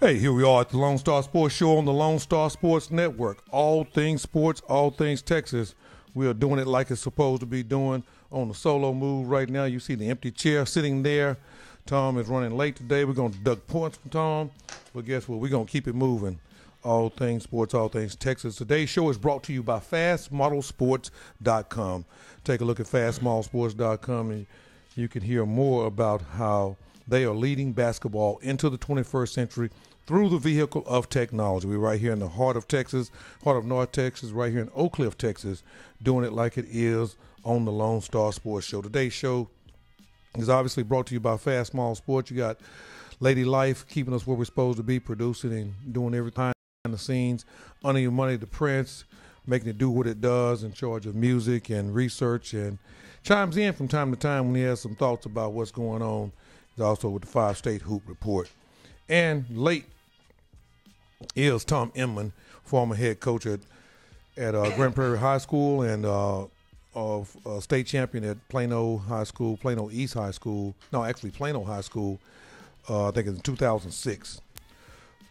Hey, here we are at the Lonestar Sports Show on the Lonestar Sports Network. All things sports, all things Texas. We are doing it like it's supposed to be doing on the solo move right now. You see the empty chair sitting there. Tom is running late today. We're going to deduct points from Tom. But guess what? We're going to keep it moving. All things sports, all things Texas. Today's show is brought to you by FastModelSports.com. Take a look at FastModelSports.com and you can hear more about how they are leading basketball into the 21st century through the vehicle of technology. We're right here in the heart of Texas, heart of North Texas, right here in Oak Cliff, Texas, doing it like it is on the Lonestar Sports Show. Today's show is obviously brought to you by Fast Model Sports. You got Lady Life keeping us where we're supposed to be, producing and doing everything behind the scenes. Under Your Money, the Prince, making it do what it does, in charge of music and research, and chimes in from time to time when he has some thoughts about what's going on. He's also with the 5-State Hoop Report. And late is Tom Inman, former head coach at Grand Prairie High School and state champion at Plano High School, Plano East High School. No, actually Plano High School, I think in 2006.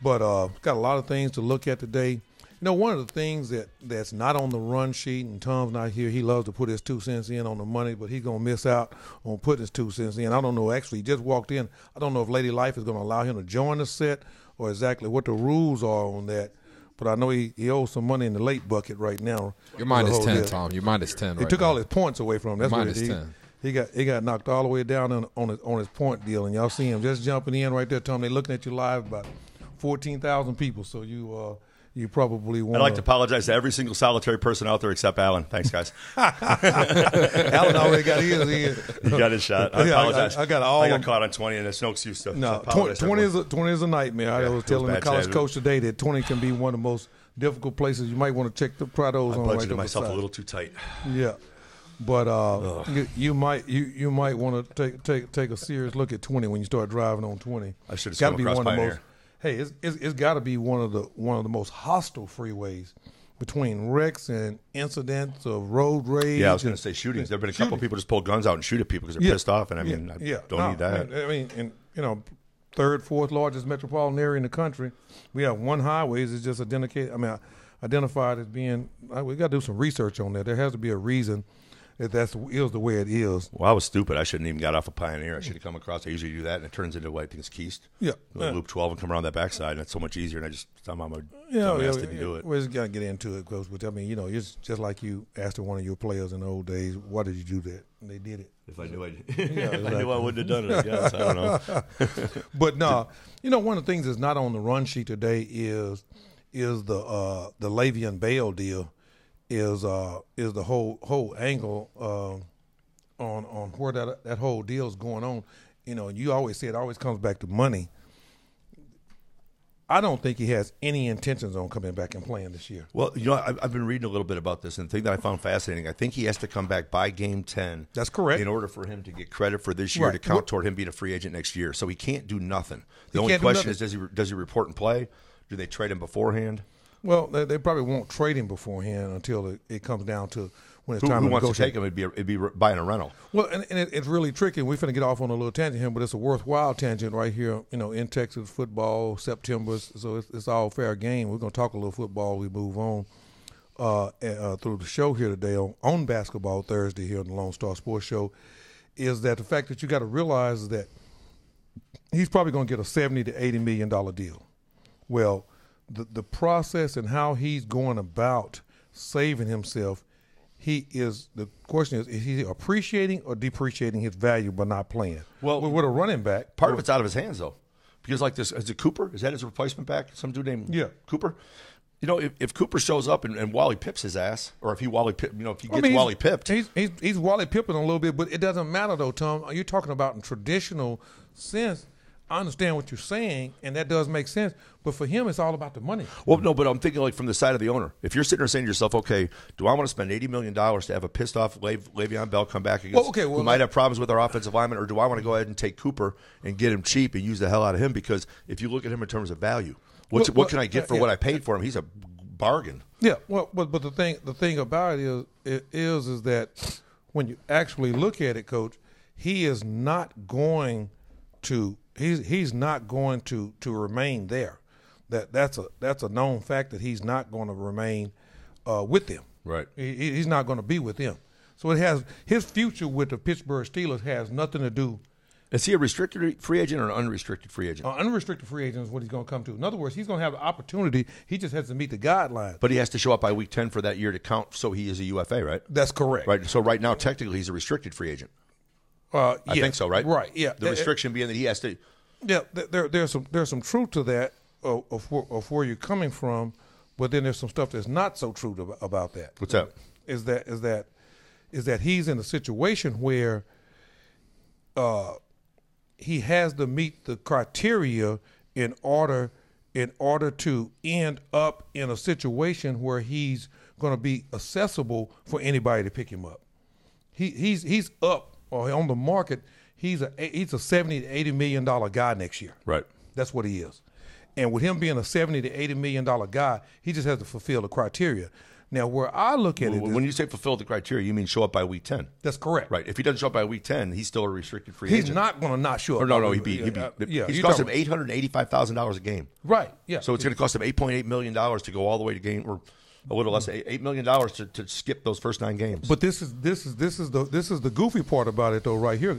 But got a lot of things to look at today. You know, one of the things that's not on the run sheet, and Tom's not here, he loves to put his 2 cents in on the money, but he's going to miss out on putting his 2 cents in. I don't know, actually, he just walked in. I don't know if Lady Life is going to allow him to join the set or exactly what the rules are on that. But I know he owes some money in the late bucket right now. You're minus 10, Tom. You're minus 10 He took all his points away from him. That's minus what 10. He got knocked all the way down on his point deal, and y'all see him just jumping in right there, Tom. They're looking at you live, about 14,000 people, so you probably want. I'd like to apologize to every single solitary person out there except Alan. Thanks, guys. Alan already got his in. He got his shot. I apologize. I got caught on 20, and there's no excuse to. No, to 20 is a nightmare. I was telling the college coach today that 20 can be one of the most difficult places. You might want to try those on. I budgeted budgeted myself a little too tight. Yeah. But you might want to take a serious look at 20 when you start driving on 20. I should have come across Pioneer. Hey, it's got to be one of the most hostile freeways between wrecks and incidents of road rage. Yeah, I was going to say shootings. There have been a couple of people just pull guns out and shoot at people because they're pissed off, and I mean, don't need that. I mean, and third, fourth largest metropolitan area in the country, we have one highway is just identified as being. We got to do some research on that. There has to be a reason that is the way it is. Well, I was stupid. I shouldn't even got off a Pioneer. I should have come across. I usually do that, and it turns into what I think is Keast. Yeah. Loop 12 and come around that backside, and it's so much easier. And I just somehow didn't do it. We just got to get into it, Coach. But I mean, it's just like you asked one of your players in the old days, why did you do that? And they did it. If I knew I wouldn't have done it, I guess. I don't know. But no, one of the things that's not on the run sheet today is the Le'Veon Bell deal. Is the whole angle on where that whole deal is going on. You always say it always comes back to money. I don't think he has any intentions on coming back and playing this year. Well, I've been reading a little bit about this, and the thing that I found fascinating, I think he has to come back by game 10. That's correct. In order for him to get credit for this year to count toward him being a free agent next year. So he can't do nothing. The only question is, does he report and play? Do they trade him beforehand? Well, they probably won't trade him beforehand until it comes down to when it's time to negotiate. Who wants to take him? It'd be buying a rental. Well, and it's really tricky. We're going to get off on a little tangent here, but it's a worthwhile tangent right here, in Texas football, September, so it's all fair game. We're going to talk a little football. We move on through the show here today on Basketball Thursday here on the Lonestar Sports Show, is that the fact that you got to realize that he's probably going to get a $70 to $80 million deal. Well, the process and how he's going about saving himself, the question is he appreciating or depreciating his value by not playing? Well, with a running back. Part of it's out of his hands, though. Because like this, is it Cooper? Is that his replacement back? Some dude named Cooper? If Cooper shows up and Wally pips his ass, or if he Wally pipped. He's Wally pipping a little bit, but it doesn't matter, though, Tom. You're talking about in traditional sense. I understand what you're saying, and that does make sense. But for him, it's all about the money. Well, no, but I'm thinking like from the side of the owner. If you're sitting there saying to yourself, okay, do I want to spend $80 million to have a pissed-off Le'Veon Bell come back against who might have problems with our offensive lineman, or do I want to go ahead and take Cooper and get him cheap and use the hell out of him? Because if you look at him in terms of value, what can I get for what I paid for him? He's a bargain. Yeah, well, but the thing about it is that when you actually look at it, Coach, he is not going to – He's not going to remain there. that's a known fact that he's not going to remain with them. Right. He's not going to be with them. So it has his future with the Pittsburgh Steelers has nothing to do. Is he a restricted free agent or an unrestricted free agent? Unrestricted free agent is what he's going to come to. In other words, he's going to have an opportunity. He just has to meet the guidelines. But he has to show up by week 10 for that year to count, so he is a UFA, right? That's correct. Right. So right now, technically, he's a restricted free agent. I think so, right? Right. Yeah. The restriction being that he has to. Yeah. There's some truth to that of where you're coming from, but then there's some stuff that's not so true about that. What's that? Is that he's in a situation where he has to meet the criteria in order to end up in a situation where he's going to be accessible for anybody to pick him up. He's up or on the market. He's a $70 to $80 million guy next year. Right. That's what he is. And with him being a $70 to $80 million guy, he just has to fulfill the criteria. Now, where I look at it, when you say fulfill the criteria, you mean show up by week 10. That's correct. Right. If he doesn't show up by week 10, he's still a restricted free agent. He's not going to not show up. Or no, he's cost him $885,000 a game. Right. Yeah. So it's going to cost him $8.8 million to go all the way to game, or a little less, $8 million to skip those first 9 games. But this is the goofy part about it, though, right here,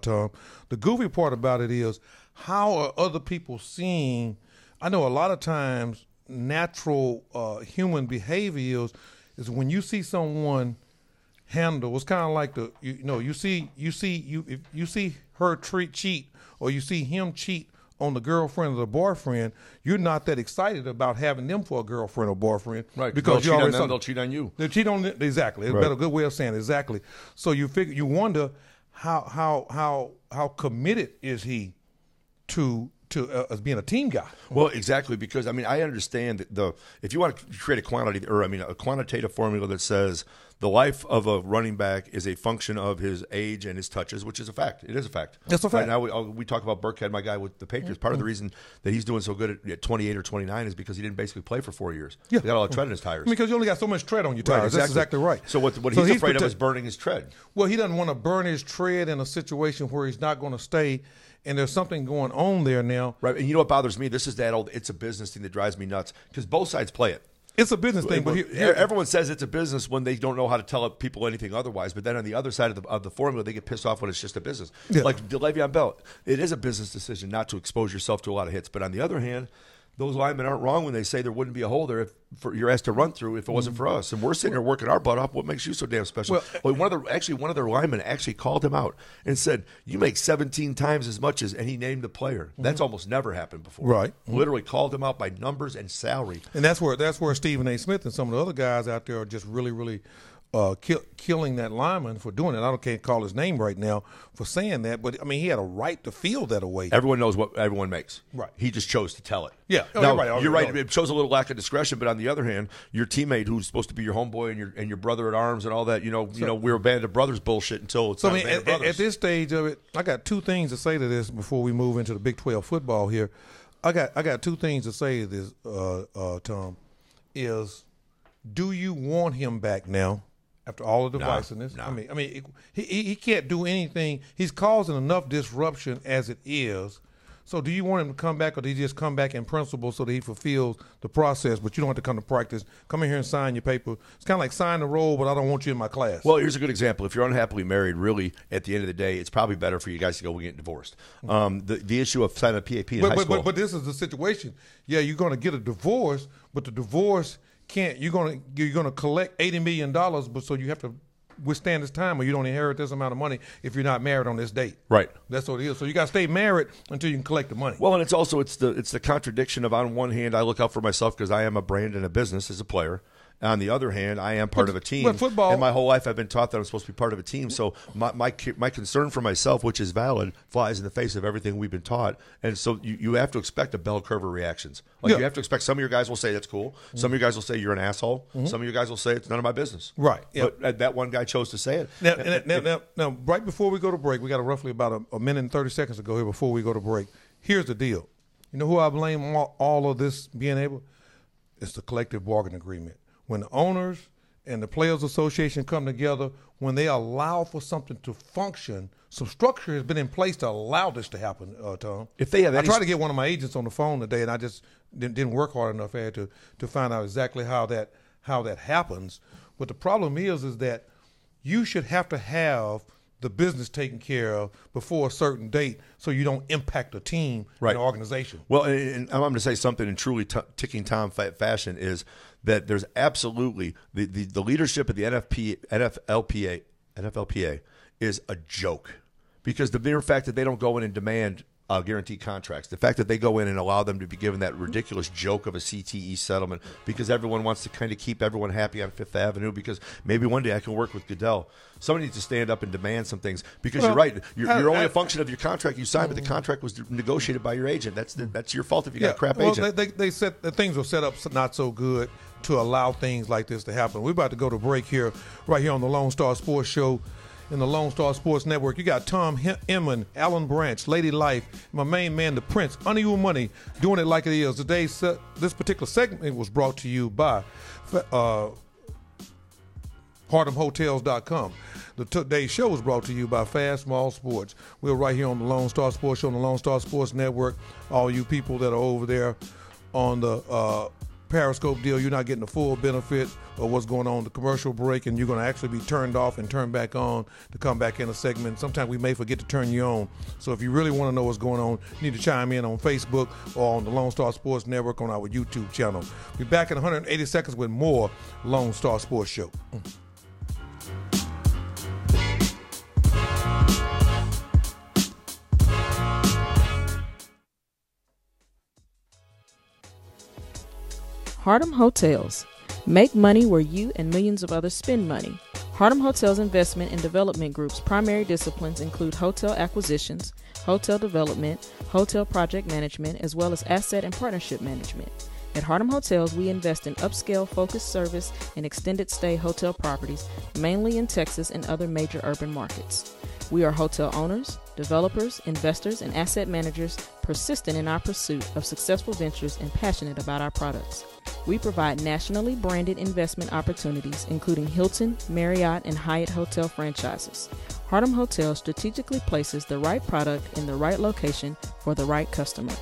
Tom. The goofy part about it is how are other people seeing? I know a lot of times natural human behavior is when you see someone handle. It's kind of like you see her cheat or you see him cheat on the girlfriend or the boyfriend. You're not that excited about having them for a girlfriend or boyfriend, right? Because you already they'll cheat on you. They cheat on exactly. It's a good way of saying it. Exactly. So you wonder how committed is he to as being a team guy. Well, exactly, because I understand that if you want to create a quantitative formula that says the life of a running back is a function of his age and his touches, which is a fact. It is a fact. That's a fact. Right now we talk about Burkhead, my guy with the Patriots. Part of the reason that he's doing so good at 28 or 29 is because he didn't basically play for 4 years. Yeah. He got all the tread in his tires. Because you only got so much tread on your tires. Right, That's exactly right. So what he's afraid of is burning his tread. Well, he doesn't want to burn his tread in a situation where he's not going to stay. And there's something going on there now. Right. And you know what bothers me? This is that old it's a business thing that drives me nuts because both sides play it. It's a business thing. But everyone says it's a business when they don't know how to tell people anything otherwise. But then on the other side of the formula, they get pissed off when it's just a business. Yeah. Like Le'Veon Bell, it is a business decision not to expose yourself to a lot of hits. But on the other hand, those linemen aren't wrong when they say there wouldn't be a hole there for your ass to run through if it wasn't for us. And we're sitting here working our butt off. What makes you so damn special? Well, one of their linemen actually called him out and said, "You make 17 times as much as," and he named the player. That's almost never happened before. Right. Literally called him out by numbers and salary. And that's where Stephen A. Smith and some of the other guys out there are just really, really killing that lineman for doing it. I can't call his name right now for saying that, but he had a right to feel that away. Everyone knows what everyone makes. Right. He just chose to tell it. Yeah. Now, you're right. It shows a little lack of discretion, but on the other hand, your teammate who's supposed to be your homeboy and your brother at arms and all that, we're a band of brothers bullshit until it's not a band of brothers. At this stage of it, I got 2 things to say to this before we move into the Big 12 football here. I got 2 things to say to this, Tom, is do you want him back now? After all the divisiveness, no. He can't do anything. He's causing enough disruption as it is. So, do you want him to come back, or do you just come back in principle so that he fulfills the process? But you don't have to come to practice. Come in here and sign your paper. It's kind of like sign the roll, but I don't want you in my class. Well, here's a good example. If you're unhappily married, really, at the end of the day, it's probably better for you guys to go and get divorced. The issue of signing a PAP in high school. But this is the situation. Yeah, you're going to get a divorce, but the divorce can't. You're gonna collect $80 million, but so you have to withstand this time, or you don't inherit this amount of money if you're not married on this date. Right. That's what it is. So you got to stay married until you can collect the money. Well, and it's the contradiction of, on one hand, I look out for myself because I am a brand and a business as a player. On the other hand, I am part of a team. But football, and my whole life I've been taught that I'm supposed to be part of a team. So my concern for myself, which is valid, flies in the face of everything we've been taught. And so you have to expect a bell curve of reactions. You have to expect some of your guys will say that's cool. Some of your guys will say you're an asshole. Some of your guys will say it's none of my business. Right. But that one guy chose to say it. Now, right before we go to break, we got roughly about a minute and 30 seconds to go here before we go to break. Here's the deal. You know who I blame all of this being able? It's the collective bargaining agreement. When the owners and the Players Association come together, when they allow for something to function, some structure has been in place to allow this to happen, Tom. If they have I tried to get one of my agents on the phone today, and I just didn't work hard enough at to find out exactly how that happens. But the problem is that you should have to have the business taken care of before a certain date so you don't impact a team right. and an organization. Well, and I'm going to say something in truly ticking time fashion is that there's absolutely the leadership of the NFLPA is a joke, because the mere fact that they don't go in and demand guaranteed contracts, the fact that they go in and allow them to be given that ridiculous joke of a CTE settlement because everyone wants to kind of keep everyone happy on Fifth Avenue, because maybe one day I can work with Goodell. Somebody needs to stand up and demand some things, because you're right. You're only a function of your contract you signed, but the contract was negotiated by your agent. That's your fault if you got a crap agent. They said that things were set up not so good to allow things like this to happen. We're about to go to break here, right here on the Lone Star Sports Show. In the Lone Star Sports Network, you got Tom Emman, Alan Branch, Lady Life, my main man, the Prince, Under Your Money, doing it like it is. This particular segment was brought to you by HardhamHotels.com. Today's show was brought to you by Fast Small Sports. We're right here on the Lone Star Sports Show on the Lone Star Sports Network. All you people that are over there on the Periscope deal, you're not getting the full benefit of what's going on, the commercial break, and you're going to actually be turned off and turned back on to come back in a segment. Sometimes we may forget to turn you on. So if you really want to know what's going on, you need to chime in on Facebook or on the Lone Star Sports Network on our YouTube channel. We'll be back in 180 seconds with more Lone Star Sports Show. Hardham Hotels. Make money where you and millions of others spend money. Hardham Hotels Investment and Development Group's primary disciplines include hotel acquisitions, hotel development, hotel project management, as well as asset and partnership management. At Hardham Hotels, we invest in upscale focused service and extended stay hotel properties, mainly in Texas and other major urban markets. We are hotel owners, developers, investors, and asset managers persistent in our pursuit of successful ventures and passionate about our products. We provide nationally branded investment opportunities, including Hilton, Marriott, and Hyatt hotel franchises. Hardham Hotels strategically places the right product in the right location for the right customer.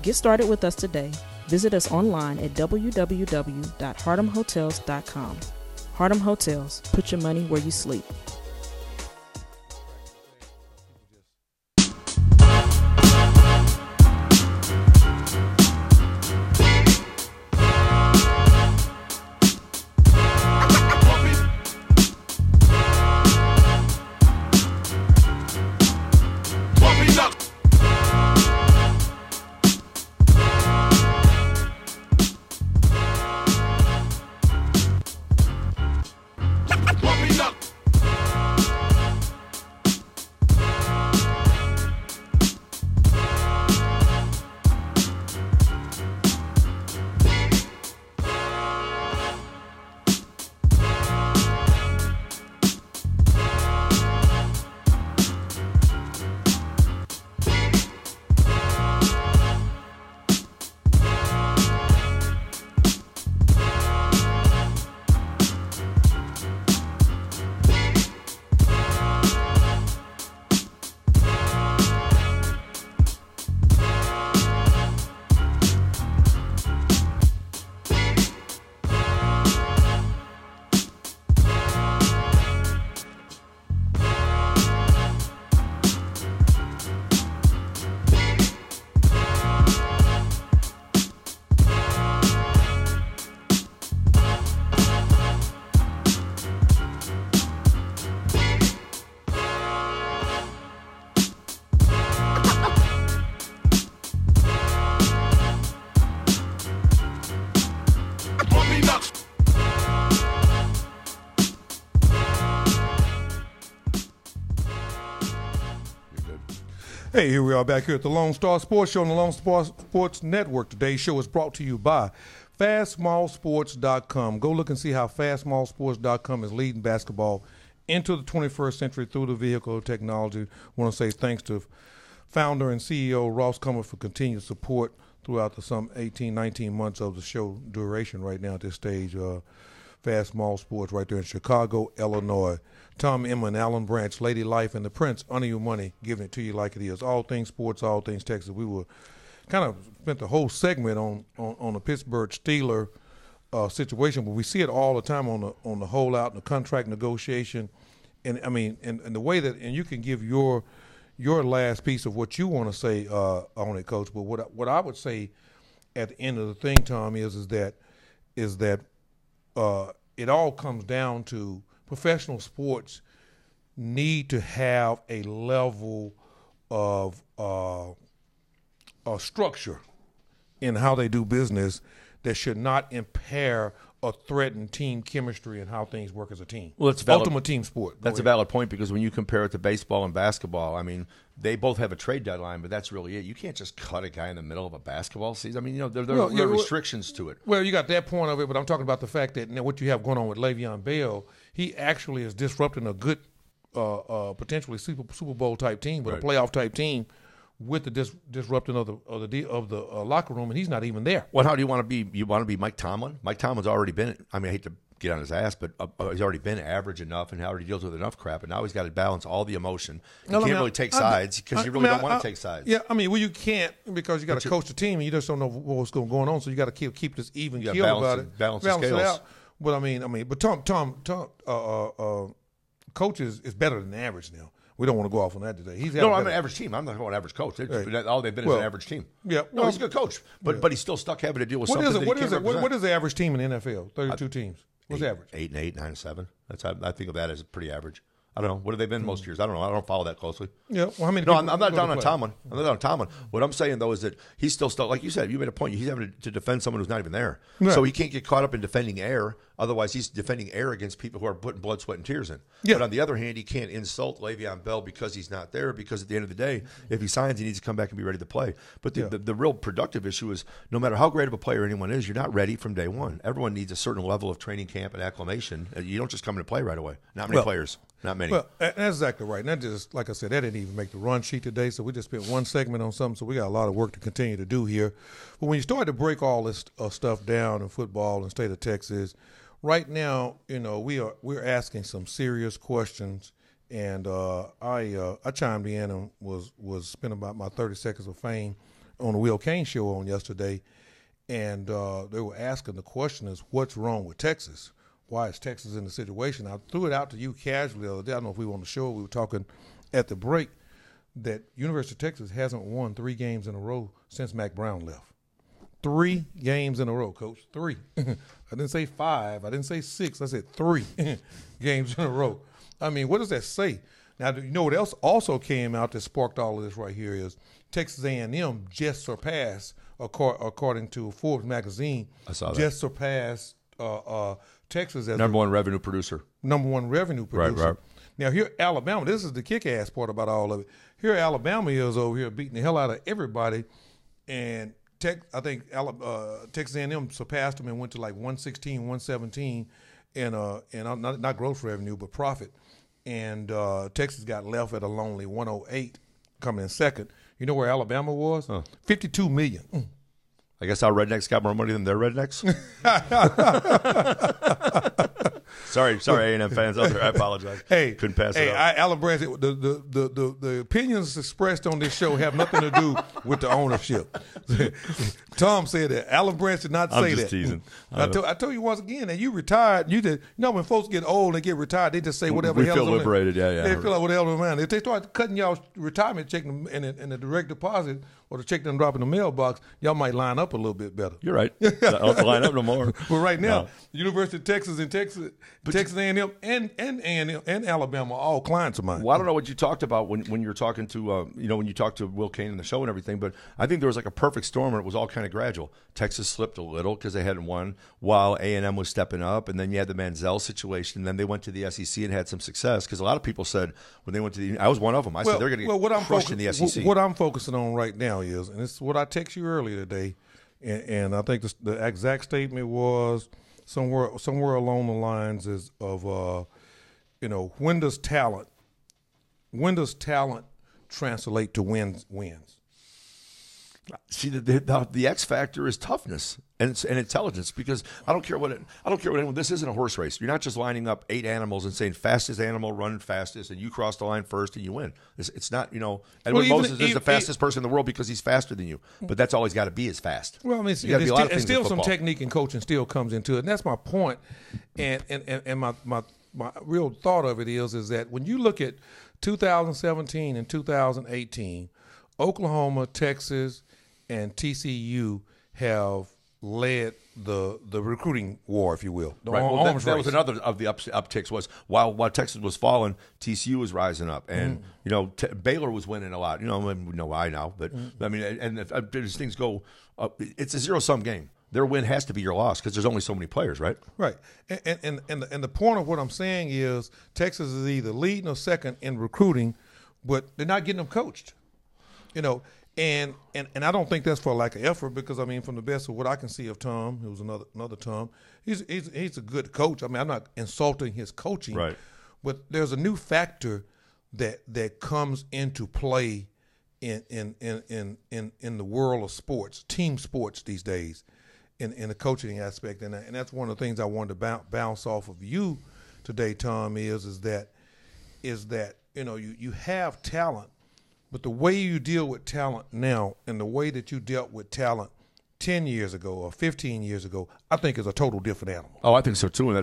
Get started with us today. Visit us online at www.hardhamhotels.com. Hardham Hotels, put your money where you sleep. Hey, here we are back here at the Lone Star Sports Show on the Lone Star Sports Network. Today's show is brought to you by FastSmallSports.com. Go look and see how FastSmallSports.com is leading basketball into the 21st century through the vehicle of technology. I want to say thanks to founder and CEO Ross Comer for continued support throughout the some 18, 19 months of the show duration right now at this stage. Fast Small Sports right there in Chicago, Illinois. Tom Emman, Alan Branch, Lady Life, and the Prince, Under Your Money, giving it to you like it is. All things sports, all things Texas. We were kind of spent the whole segment on the Pittsburgh Steelers situation, but we see it all the time on the holdout and the contract negotiation, and I mean, and the way that, and you can give your last piece of what you want to say on it, Coach. But what I would say at the end of the thing, Tom, is that it all comes down to professional sports need to have a level of structure in how they do business that should not impair or threaten team chemistry and how things work as a team. Well, it's valid. Ultimate team sport. That's a valid point, because when you compare it to baseball and basketball, I mean, they both have a trade deadline, but that's really it. You can't just cut a guy in the middle of a basketball season. I mean, there are restrictions to it. Well, you got that point of it, but I'm talking about the fact that what you have going on with Le'Veon Bell, he actually is disrupting a good, potentially Super Bowl type team, but a playoff type team, with the disrupting of the locker room, and he's not even there. Well, how do you want to be? You want to be Mike Tomlin? Mike Tomlin's already been, I mean, I hate to get on his ass, but he's already been average enough and already deals with enough crap, and now he's got to balance all the emotion. You can't really take sides, because you really don't want to take sides. Yeah, I mean, well, you can't, because you got to coach the team, and you just don't know what's going on, so you got to keep this even keel about it. Balance the scales. It out. But I mean, but Tom, coach is better than average now. We don't want to go off on that today. I'm an average team. I'm not an average coach. All they've been is an average team. Yeah, no, he's a good coach, but he's still stuck having to deal with something. What is the average team in the NFL? 32 teams. What's average? 8 and 8, 9 and 7. I think of that as pretty average. I don't know. What have they been most years? I don't know. I don't follow that closely. Yeah. Well, how many? No, I'm not down on Tomlin. I'm not down on Tomlin. What I'm saying, though, is that he's still stuck. Like you said, you made a point. He's having to defend someone who's not even there. Right. So he can't get caught up in defending air. Otherwise, he's defending air against people who are putting blood, sweat, and tears in. Yeah. But on the other hand, he can't insult Le'Veon Bell because he's not there, because at the end of the day, if he signs, he needs to come back and be ready to play. But the real productive issue is, no matter how great of a player anyone is, you're not ready from day one. Everyone needs a certain level of training camp and acclimation. You don't just come in and play right away. Not many players. Not many. Well, that's exactly right. And that just, like I said, that didn't even make the run sheet today, so we just spent one segment on something, so we got a lot of work to continue to do here. But when you start to break all this stuff down in football in the state of Texas, right now, we're asking some serious questions, and I chimed in and was spent about my 30 seconds of fame on the Will Kane show on yesterday, and they were asking, the question is, what's wrong with Texas? Why is Texas in the situation? I threw it out to you casually the other day. I don't know if we were on the show. We were talking at the break that University of Texas hasn't won 3 games in a row since Mack Brown left. 3 games in a row, Coach. 3. I didn't say 5. I didn't say 6. I said 3 games in a row. I mean, what does that say? Now, you know what else also came out that sparked all of this right here is Texas A&M just surpassed, according to Forbes magazine, just surpassed Texas as number one revenue producer. Right. Now, here Alabama, this is the kick-ass part about all of it. Here Alabama is over here beating the hell out of everybody, and I think Texas A&M surpassed them and went to like 116, 117 in not gross revenue, but profit. And Texas got left at a lonely 108, coming in second. You know where Alabama was? $52 million. I guess our rednecks got more money than their rednecks. Sorry, A&M fans out there. I apologize. Hey, couldn't pass it up. Alan Branson, the opinions expressed on this show have nothing to do with the ownership. Tom said that. Alan Branson did not say that. I'm just teasing. I told you once again that you retired. When folks get old and get retired, they just say whatever the hell. We feel liberated. Yeah. They feel like what the hell around. If they start cutting y'all retirement check in the direct deposit or the check them drop in the mailbox, y'all might line up a little bit better. You're right. I don't have to line up no more. But right now, University of Texas and Texas A&M and Alabama are all clients of mine. Well, I don't know what you talked about when you're talking to when you talked to Will Kane in the show and everything, but I think there was like a perfect storm and it was all kind of gradual. Texas slipped a little because they hadn't won, while A&M was stepping up, and then you had the Manziel situation. And then they went to the SEC and had some success, because a lot of people said when they went to I was one of them. I said they're going to get crushed in the SEC. What I'm focusing on right now is, and this is what I text you earlier today, and I think the exact statement was somewhere along the lines of when does talent translate to wins? See, the X factor is toughness and intelligence, because I don't care what anyone. This isn't a horse race. You're not just lining up 8 animals and saying fastest animal run fastest, and you cross the line first and you win. It's not, Edwin Moses is the fastest person in the world because he's faster than you, but that's all he's got to be is fast. Well, I mean, it's still some technique and coaching still comes into it, and that's my point. And my real thought of it is that when you look at 2017 and 2018, Oklahoma, Texas, and TCU have led the recruiting war, if you will. Right. That was another of the upticks was while Texas was falling, TCU was rising up, and Baylor was winning a lot. We know why now, but I mean, and as things go, it's a zero-sum game. Their win has to be your loss because there's only so many players, right? Right. And the point of what I'm saying is Texas is either leading or second in recruiting, but they're not getting them coached. And I don't think that's for lack of effort, because I mean, from the best of what I can see of Tom, who's another Tom, he's a good coach. I mean, I'm not insulting his coaching, right? But there's a new factor that comes into play in the world of sports, team sports these days, in the coaching aspect, and that's one of the things I wanted to bounce off of you today, Tom. Is that you have talent. But the way you deal with talent now and the way that you dealt with talent 10 years ago or 15 years ago, I think is a total different animal. Oh, I think so too. And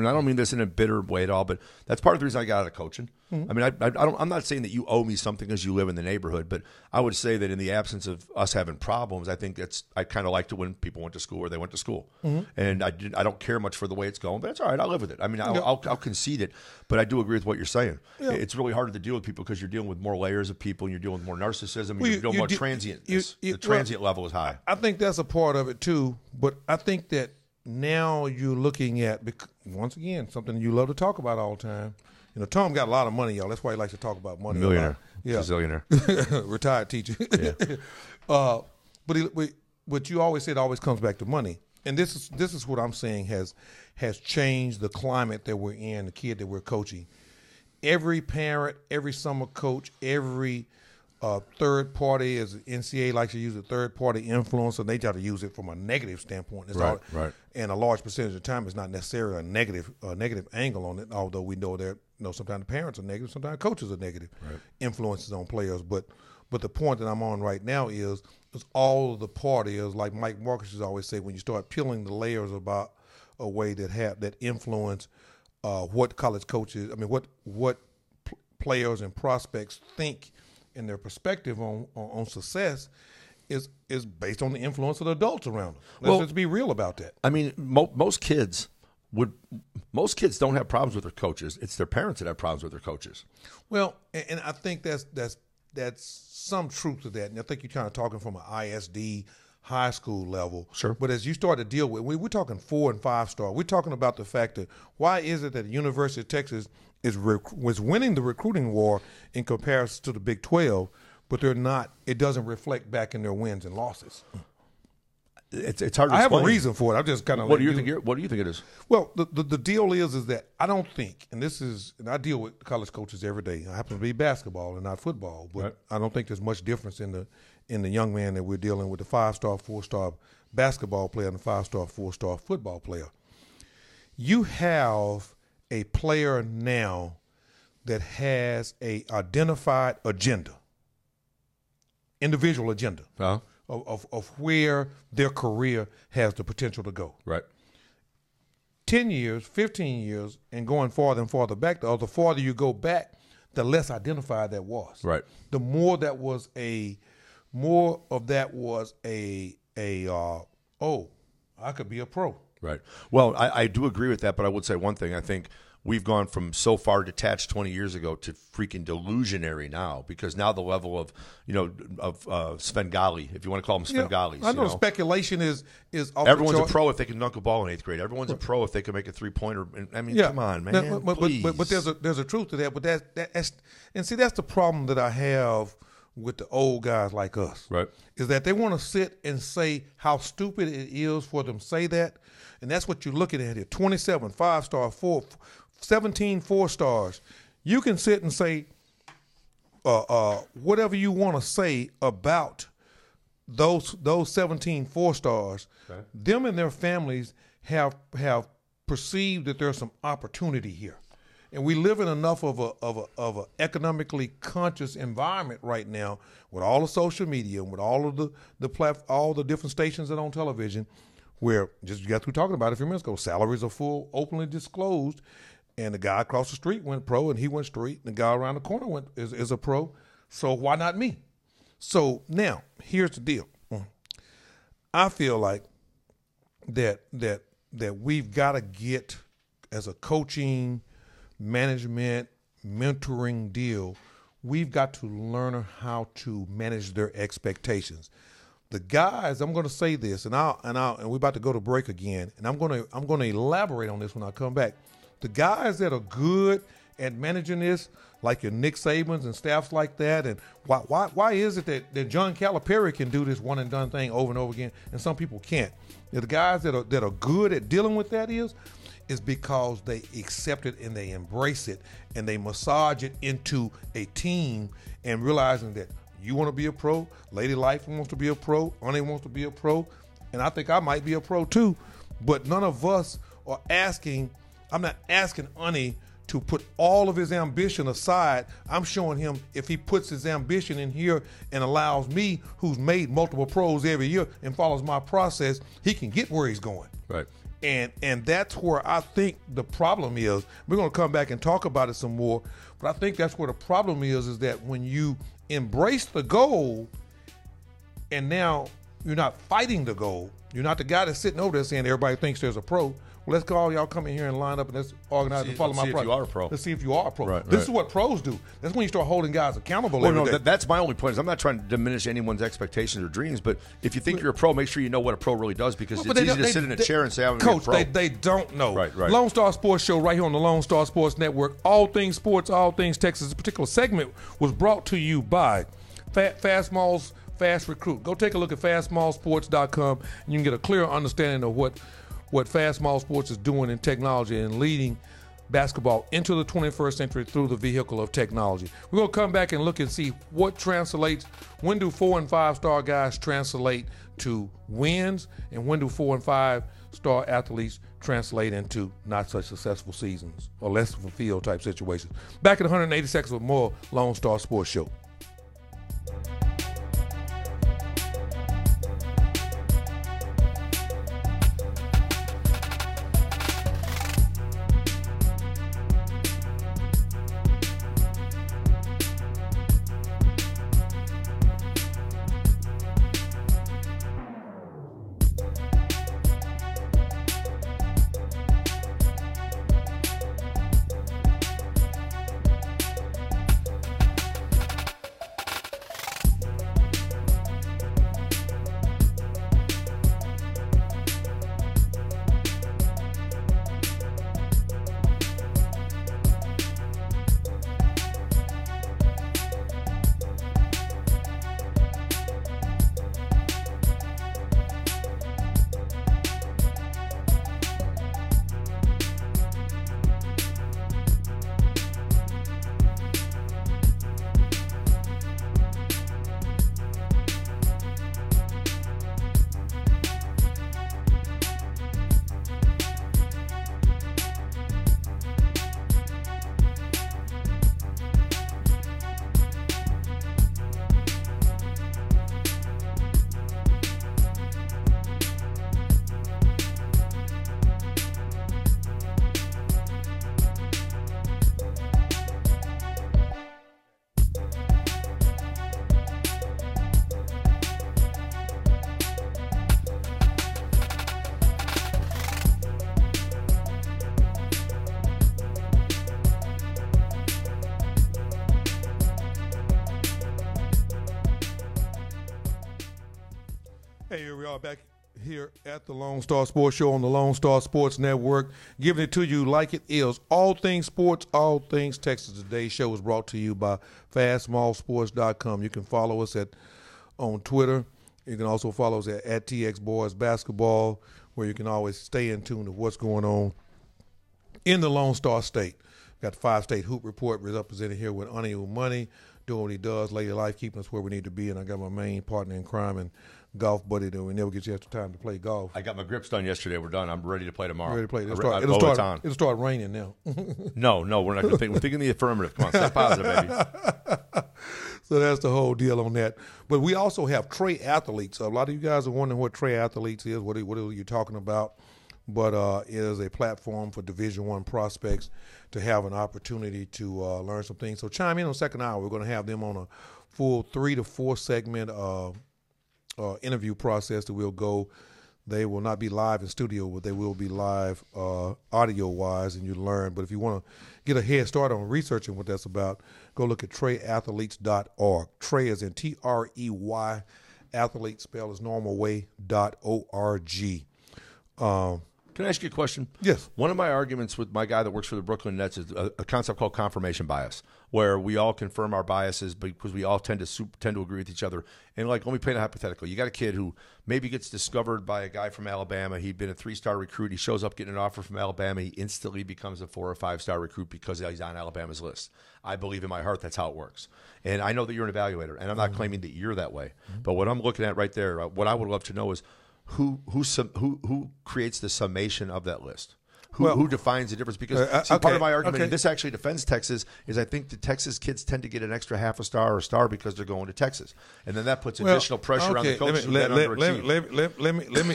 I don't mean this in a bitter way at all, but that's part of the reason I got out of coaching. Mm-hmm. I mean, I'm not saying that you owe me something because you live in the neighborhood, but I would say that in the absence of us having problems, I think I kind of liked it when people went to school where they went to school. Mm-hmm. And I don't care much for the way it's going, but it's all right. I'll live with it. I mean, I'll concede it, but I do agree with what you're saying. Yeah. It's really harder to deal with people because you're dealing with more layers of people and you're dealing with more narcissism. You're dealing with more transient. The transient level is high. I think that's a part of it too, but I think that now you're looking at, once again, something you love to talk about all the time. Tom got a lot of money, y'all. That's why he likes to talk about money. Millionaire. Yeah. Zillionaire. Retired teacher. Yeah. But you always say it always comes back to money. And this is what I'm saying has changed the climate that we're in, the kid that we're coaching. Every parent, every summer coach, every third party, as the NCAA likes to use a third party influence, and they try to use it from a negative standpoint. Right. And a large percentage of the time, it's not necessarily a negative angle on it. Although we know that sometimes the parents are negative, sometimes coaches are negative influences on players. But the point that I'm on right now is all of the parties, like Mike Marcus has always said, when you start peeling the layers about a way that influence what college coaches, what players and prospects think and their perspective on success is based on the influence of the adults around them. Let's be real about that. I mean, most kids don't have problems with their coaches. It's their parents that have problems with their coaches. Well, and I think that's some truth to that. And I think you're kind of talking from an ISD high school level. Sure. But as you start to deal with, we're talking 4 and 5 star. We're talking about the fact that why is it that the University of Texas was winning the recruiting war in comparison to the Big 12, but they're not. It doesn't reflect back in their wins and losses. It's hard to explain. I have a reason for it. I'm just kind of. What do you think it is? Well, the deal is that I don't think, and I deal with college coaches every day. I happen to be basketball and not football, but I don't think there's much difference in the young man that we're dealing with, the 5-star, 4-star basketball player and the 5-star, 4-star football player. You have a player now that has a identified agenda, individual agenda. Uh-huh. Of where their career has the potential to go. Right. 10 years, 15 years, and going farther and farther back, the farther you go back, the less identified that was. Right. The more of that was I could be a pro. Right. Well, I do agree with that, but I would say one thing. I think we've gone from so far detached 20 years ago to freaking delusionary now, because now the level of Svengali, if you want to call them Svengalis. I know speculation is off everyone's a pro if they can dunk a ball in 8th grade. Everyone's a pro if they can make a 3-pointer. I mean, come on, man. But there's a truth to that. But that's the problem that I have with the old guys like us. Right. Is that they want to sit and say how stupid it is for them to say that. And that's what you're looking at here. 27 5-star, 17 4-stars. You can sit and say whatever you want to say about those 17 4-stars, okay, them and their families have perceived that there's some opportunity here. And we live in enough of a economically conscious environment right now with all the social media and with all of all the different stations that are on television, where just you got through talking about it a few minutes ago, salaries are full, openly disclosed, and the guy across the street went pro and he went straight, and the guy around the corner is a pro. So why not me? So now here's the deal. I feel like that we've got to get, as a coaching, management, mentoring deal, we've got to learn how to manage their expectations. The guys, I'm going to say this, and we're about to go to break again, and I'm going to elaborate on this when I come back. The guys that are good at managing this, like your Nick Sabans and staffs like that, and why is it that John Calipari can do this one and done thing over and over again, and some people can't? The guys that are good at dealing with that is because they accept it and they embrace it and they massage it into a team, and realizing that you want to be a pro, Lady Life wants to be a pro, Honey wants to be a pro, and I think I might be a pro too, but none of us are asking. I'm not asking Honey to put all of his ambition aside. I'm showing him if he puts his ambition in here and allows me, who's made multiple pros every year and follows my process, he can get where he's going. Right. And that's where I think the problem is. We're going to come back and talk about it some more, but I think that's where the problem is that when you embrace the goal and now you're not fighting the goal, you're not the guy that's sitting over there saying everybody thinks there's a pro. Well, let's call y'all come in here and line up and let's organize and follow my process. Let's see if you are a pro. Let's see if you are a pro. Right, this is what pros do. That's when you start holding guys accountable every day. That's my only point. Is I'm not trying to diminish anyone's expectations or dreams, but if you think you're a pro, make sure you know what a pro really does, because it's easy to sit in a chair and say, I'm Coach, a pro. They don't know. Right. Lone Star Sports Show right here on the Lone Star Sports Network. All things sports, all things Texas. This particular segment was brought to you by Fast Malls, Fast Recruit. Go take a look at fastmallsports.com and you can get a clear understanding of what Fast Mall Sports is doing in technology and leading basketball into the 21st century through the vehicle of technology. We're going to come back and look and see what translates. When do 4- and 5-star guys translate to wins, and when do 4- and 5-star athletes translate into not such successful seasons or less fulfilled type situations? Back in 180 seconds with more Lone Star Sports Show. Hey, here we are back here at the Lone Star Sports Show on the Lone Star Sports Network, giving it to you like it is. All things sports, all things Texas. Today's show is brought to you by fastmallsports.com. You can follow us on Twitter. You can also follow us at TX Boys Basketball, where you can always stay in tune to what's going on in the Lone Star State. Got the 5-state hoop report represented here with Ani Umani, doing what he does, Lady Life, keeping us where we need to be. And I got my main partner in crime and golf buddy that we never get you extra time to play golf. I got my grips done yesterday. We're done. I'm ready to play tomorrow. Ready to play. It'll start raining now. No, we're not going to think. We're thinking the affirmative. Come on, stay positive, baby. So that's the whole deal on that. But we also have Trey Athletes. A lot of you guys are wondering what Trey Athletes is. What are you talking about? But it is a platform for Division I prospects to have an opportunity to learn some things. So chime in on second hour. We're going to have them on a full 3 to 4 segment interview process that we'll go. They will not be live in studio, but they will be live audio-wise, and you learn. But if you want to get a head start on researching what that's about, go look at TreyAthletes.org. Trey is in Trey, athlete spell is normal way.org. Can I ask you a question? Yes. One of my arguments with my guy that works for the Brooklyn Nets is a concept called confirmation bias, where we all confirm our biases because we all tend to agree with each other. And let me paint a hypothetical. You got a kid who maybe gets discovered by a guy from Alabama. He'd been a 3-star recruit. He shows up getting an offer from Alabama. He instantly becomes a 4 or 5-star recruit because he's on Alabama's list. I believe in my heart that's how it works. And I know that you're an evaluator, and I'm not claiming that you're that way. But what I'm looking at right there, what I would love to know is who creates the summation of that list? Who defines the difference? Because part of my argument, and this actually defends Texas, is I think the Texas kids tend to get an extra half a star or a star because they're going to Texas, and then that puts additional pressure on the coaches.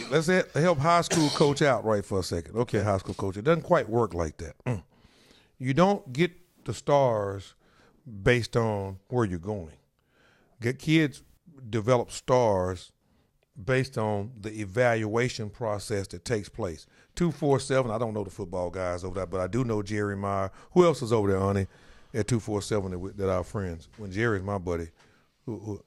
Let's help high school coach out right for a second. Okay, high school coach, it doesn't quite work like that. You don't get the stars based on where you're going. Kids develop stars based on the evaluation process that takes place. 247, I don't know the football guys over there, but I do know Jerry Meyer. Who else is over there, Arnie, at 247 that our friends? When Jerry's my buddy. I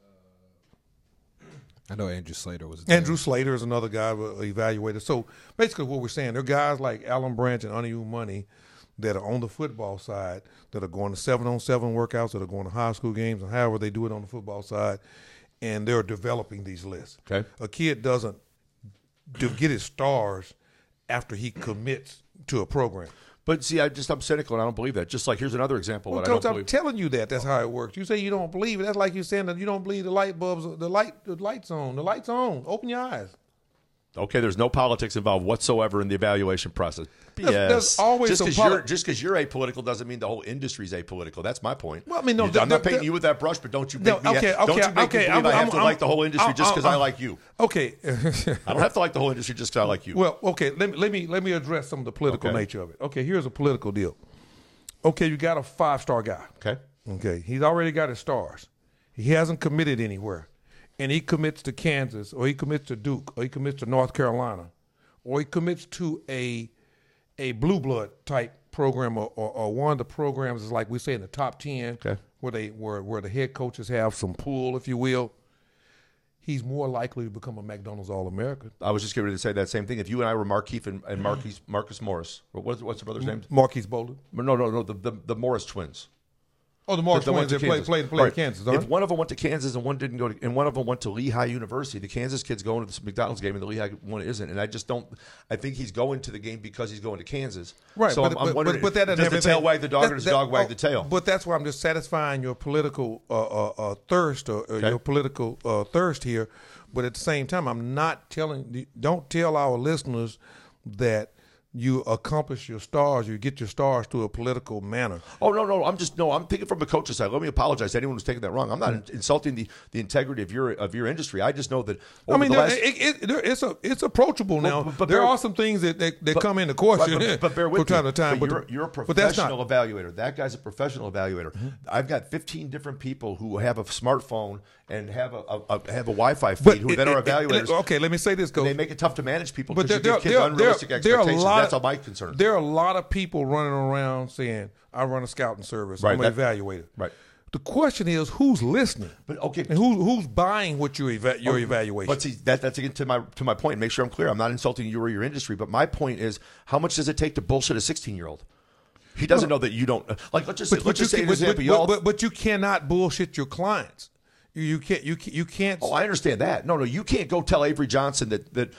know Andrew Slater was there. Andrew Slater is another guy, evaluator. So basically what we're saying, there are guys like Alan Branch and Aniu Money that are on the football side that are going to 7-on-7 workouts, that are going to high school games, and however they do it on the football side, and they're developing these lists. Okay. A kid doesn't get his stars after he commits to a program. But see, I'm cynical, and I don't believe that. Just like here's another example. Well, Coach, I'm telling you that's how it works. You say you don't believe it. That's like you saying that you don't believe the light bulbs, the light's on. The light's on. Open your eyes. Okay, there's no politics involved whatsoever in the evaluation process. There's always just because you're apolitical doesn't mean the whole industry's apolitical. That's my point. Well, I mean, no, I'm not painting you with that brush, but don't you make me believe I have to like the whole industry just because I like you. Okay, I don't have to like the whole industry just because I like you. Well, okay, let me address some of the political nature of it. Okay, here's a political deal. Okay, you got a 5-star guy. Okay, he's already got his stars. He hasn't committed anywhere. And he commits to Kansas, or he commits to Duke, or he commits to North Carolina, or he commits to a blue blood type program, or one of the programs is like we say in the top 10, where the head coaches have some pull, if you will. He's more likely to become a McDonald's All-American. I was just getting ready to say that same thing. If you and I were Markeith and Marcus Morris, what's the brother's name? Marquise Bolden. No, the Morris twins. Oh, the Morris twins that played Kansas. If one of them went to Kansas and one didn't go to, and one of them went to Lehigh University, the Kansas kid's going to this McDonald's game and the Lehigh one isn't. And I just don't. I think he's going to the game because he's going to Kansas. Right. So I'm wondering, but that does the tail wag the dog or does the dog wag the tail? But that's why I'm just satisfying your political thirst or your political thirst here. But at the same time, I'm not telling. Don't tell our listeners that you accomplish your stars, you get your stars through a political manner. Oh, no. I'm thinking from the coach's side. Let me apologize to anyone who's taking that wrong. I'm not insulting the integrity of your industry. I just know that it's approachable now. But there are some things that come into question but bear with from time to time. But you're a professional evaluator. That guy's a professional evaluator. Mm-hmm. I've got 15 different people who have a smartphone and have a Wi-Fi feed who then are evaluators. Okay, let me say this, Coach. They make it tough to manage people because you give kids unrealistic expectations. That's all my concern. There are a lot of people running around saying, I run a scouting service. I'm an evaluator. Right. The question is, who's listening? But okay, and who's buying what your evaluation? But see, that's again to my point. Make sure I'm clear. I'm not insulting you or your industry, but my point is, how much does it take to bullshit a 16-year-old? He doesn't know that you don't like. Let's just say an example. But you cannot bullshit your clients. You can't. Oh, I understand that. No, you can't go tell Avery Johnson that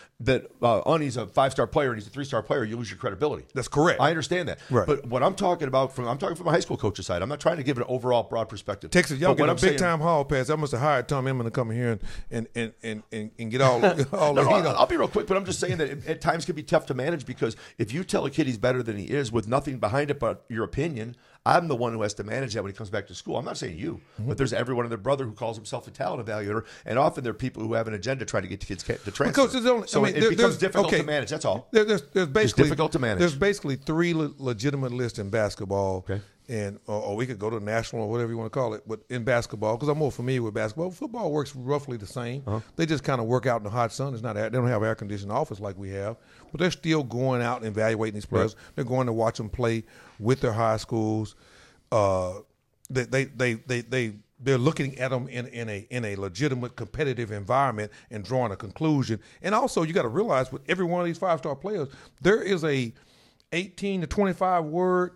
Unnie's a 5-star player and he's a 3-star player. You lose your credibility. That's correct. I understand that. Right. But what I'm talking about I'm talking from a high school coach's side. I'm not trying to give an overall broad perspective. Texas, y'all get a big time hall pass. I must have hired Tom Emmon to come here and get all the heat on. I'll be real quick, but I'm just saying that at times can be tough to manage, because if you tell a kid he's better than he is with nothing behind it but your opinion, I'm the one who has to manage that when he comes back to school. I'm not saying you, but there's everyone and their brother who calls himself a talent evaluator, and often they're people who have an agenda trying to get the kids to transfer. It becomes difficult to manage. That's all. There's basically it's difficult to manage. There's basically 3 legitimate lists in basketball. Okay. And or we could go to national or whatever you want to call it, but in basketball, because I'm more familiar with basketball, football works roughly the same. They just kind of work out in the hot sun. They don't have air conditioned office like we have, but they're still going out and evaluating these players. Right. They're going to watch them play with their high schools. They're looking at them in a legitimate competitive environment and drawing a conclusion. And also, you got to realize with every one of these 5-star players, there is a 18 to 25 word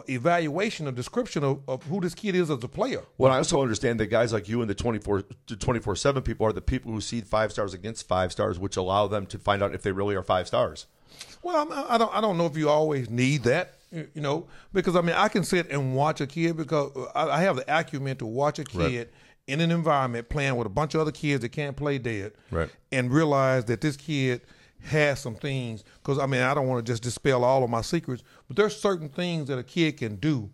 evaluation or description of who this kid is as a player. Well, I also understand that guys like you and the 24/7 people are the people who seed 5 stars against 5 stars, which allow them to find out if they really are 5 stars. Well, I don't know if you always need that, because I can sit and watch a kid, because I have the acumen to watch a kid in an environment playing with a bunch of other kids that can't play dead, and realize that this kid has some things, because I don't want to just dispel all of my secrets, but there's certain things that a kid can do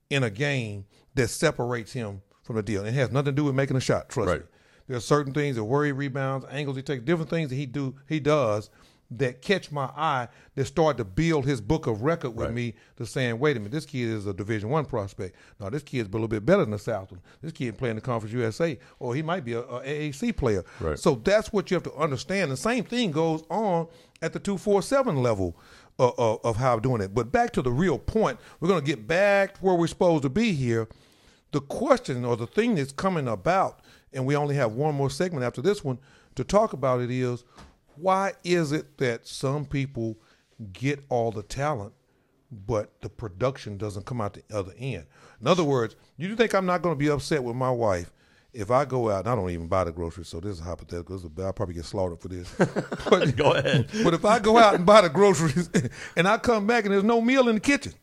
in a game that separates him from the deal. And it has nothing to do with making a shot, trust me. There are certain things that worry rebounds, angles he takes, different things that he does that catch my eye, that start to build his book of record with me, to saying, wait a minute, this kid is a Division I prospect. No, this kid's a little bit better than the Southland. This kid playing the Conference USA, or he might be a AAC player. Right. So that's what you have to understand. The same thing goes on at the 247 level of how I'm doing it. But back to the real point, we're going to get back where we're supposed to be here. The question, or the thing that's coming about, and we only have one more segment after this one to talk about it, is why is it that some people get all the talent, but the production doesn't come out the other end? In other words, you think I'm not going to be upset with my wife if I go out, and I don't even buy the groceries, so this is hypothetical. I'll probably get slaughtered for this. But, go ahead. But if I go out and buy the groceries and I come back and there's no meal in the kitchen,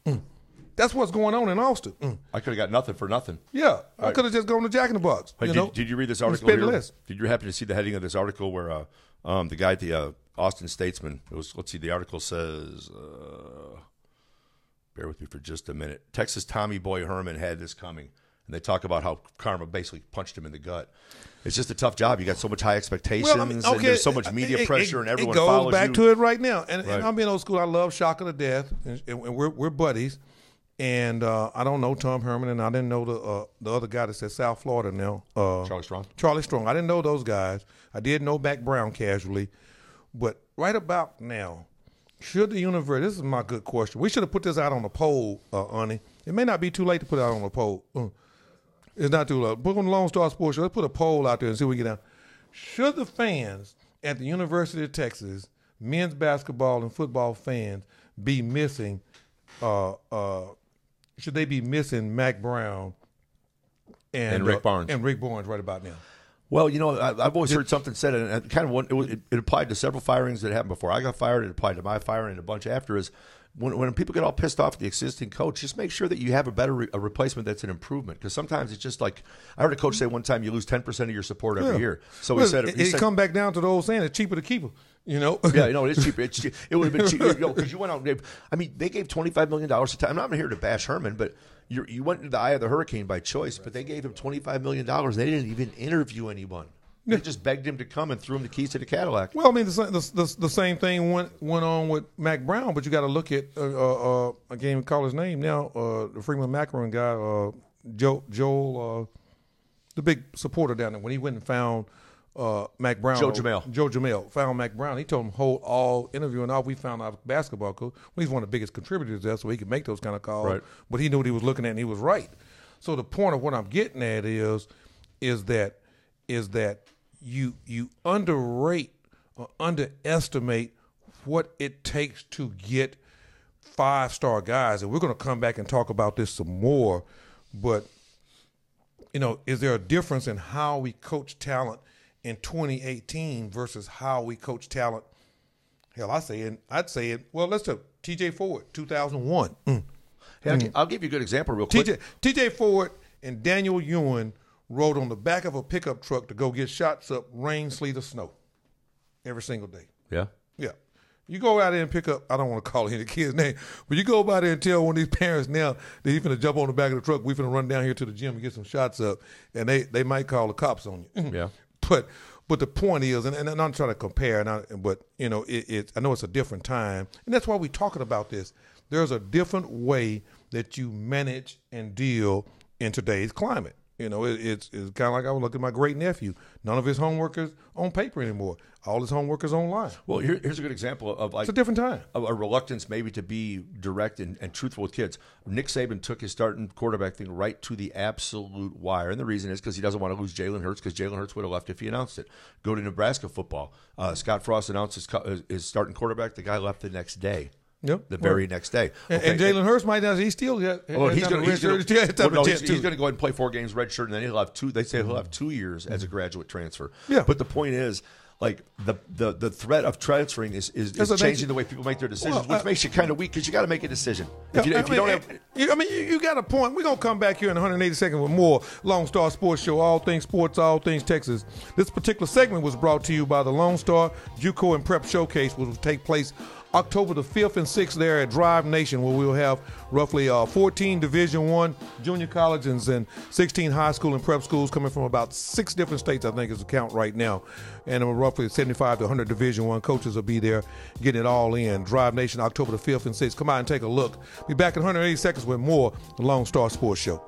that's what's going on in Austin. I could have got nothing for nothing. Yeah, I could have just gone to Jack in the Box. Did you read this article here? Less. Did you happen to see the heading of this article where the guy at the Austin Statesman, let's see, the article says, bear with me for just a minute. Texas Tommy Boy Herman had this coming, and they talk about how karma basically punched him in the gut. It's just a tough job. You got so much high expectations, and there's so much media pressure, and everyone follows you. It goes back to it right now. And I'm being old school. I love Shaka to death, and we're buddies. And I don't know Tom Herman, and I didn't know the other guy that's at South Florida now. Charlie Strong. Charlie Strong. I didn't know those guys. I did know Mac Brown casually. But right about now, should the university – this is my good question. We should have put this out on a poll, Ani. It may not be too late to put it out on a poll. It's not too late. Put on the Lonestar Sports Show. Let's put a poll out there and see what we get down. Should the fans at the University of Texas, men's basketball and football fans, be missing should they be missing Mac Brown and Rick Barnes? And Rick Barnes right about now. Well, I've always heard something said, and kind of it applied to several firings that happened before I got fired. It applied to my firing and a bunch after. Is when people get all pissed off at the existing coach, just make sure that you have a replacement that's an improvement. Because sometimes it's just like I heard a coach say one time, you lose 10% of your support every year. So he said, come back down to the old saying, it's cheaper to keep him. Yeah, it's cheaper. It would have been cheaper because you went out. They gave $25 million to time. I'm not here to bash Herman, but you went into the eye of the hurricane by choice. But they gave him $25 million. They didn't even interview anyone. They just begged him to come and threw him the keys to the Cadillac. Well, the same thing went on with Mac Brown, but you got to look at I can't even call his name now. The Freeman Macaron guy, Joel, the big supporter down there. When he went and found Mac Brown, Joe Jamel found Mac Brown. He told him hold all interviewing off. We found out basketball coach. Well, he's one of the biggest contributors there, so he could make those kind of calls. Right. But he knew what he was looking at, and he was right. So the point of what I'm getting at is that you underrate or underestimate what it takes to get 5-star guys. And we're going to come back and talk about this some more. But is there a difference in how we coach talent in 2018 versus how we coach talent? Hell, I'd say it. Well, let's take T.J. Ford, 2001. Hey, I'll give you a good example real quick. T.J. Ford and Daniel Ewan rode on the back of a pickup truck to go get shots up, rain, sleet, or snow, every single day. Yeah. Yeah. You go out there and pick up, I don't want to call any kid's name, but you go by there and tell one of these parents now that he's going to jump on the back of the truck, we're going to run down here to the gym and get some shots up, and they might call the cops on you. Yeah. But the point is, and I'm trying to compare, but I know it's a different time, and that's why we're talking about this. There's a different way that you manage and deal in today's climate. It's kind of like I was looking at my great nephew. None of his homework is on paper anymore. All his homework is online. Well, here's a good example of it's a different time. A reluctance maybe to be direct and truthful with kids. Nick Saban took his starting quarterback thing right to the absolute wire. And the reason is because he doesn't want to lose Jalen Hurts, because Jalen Hurts would have left if he announced it. Go to Nebraska football. Scott Frost announced his starting quarterback. The guy left the next day. Yep. The very next day. Okay. And Jalen Hurts might not. He's still. He's going to go ahead and play 4 games redshirt, and then he'll have 2. They say he'll have 2 years as a graduate transfer. Yeah. But the point is, like the threat of transferring is changing the way people make their decisions, which makes you kind of weak because you got to make a decision. If you don't have, you got a point. We're gonna come back here in 180 seconds with more Lonestar Sports Show, all things sports, all things Texas. This particular segment was brought to you by the Lonestar JUCO and Prep Showcase, which will take place October the 5th and 6th there at Drive Nation, where we will have roughly 14 Division I junior colleges and 16 high school and prep schools coming from about 6 different states, I think is the count right now. And roughly 75 to 100 Division I coaches will be there getting it all in. Drive Nation, October the 5th and 6th. Come out and take a look. Be back in 180 seconds with more The Lonestar Sports Show.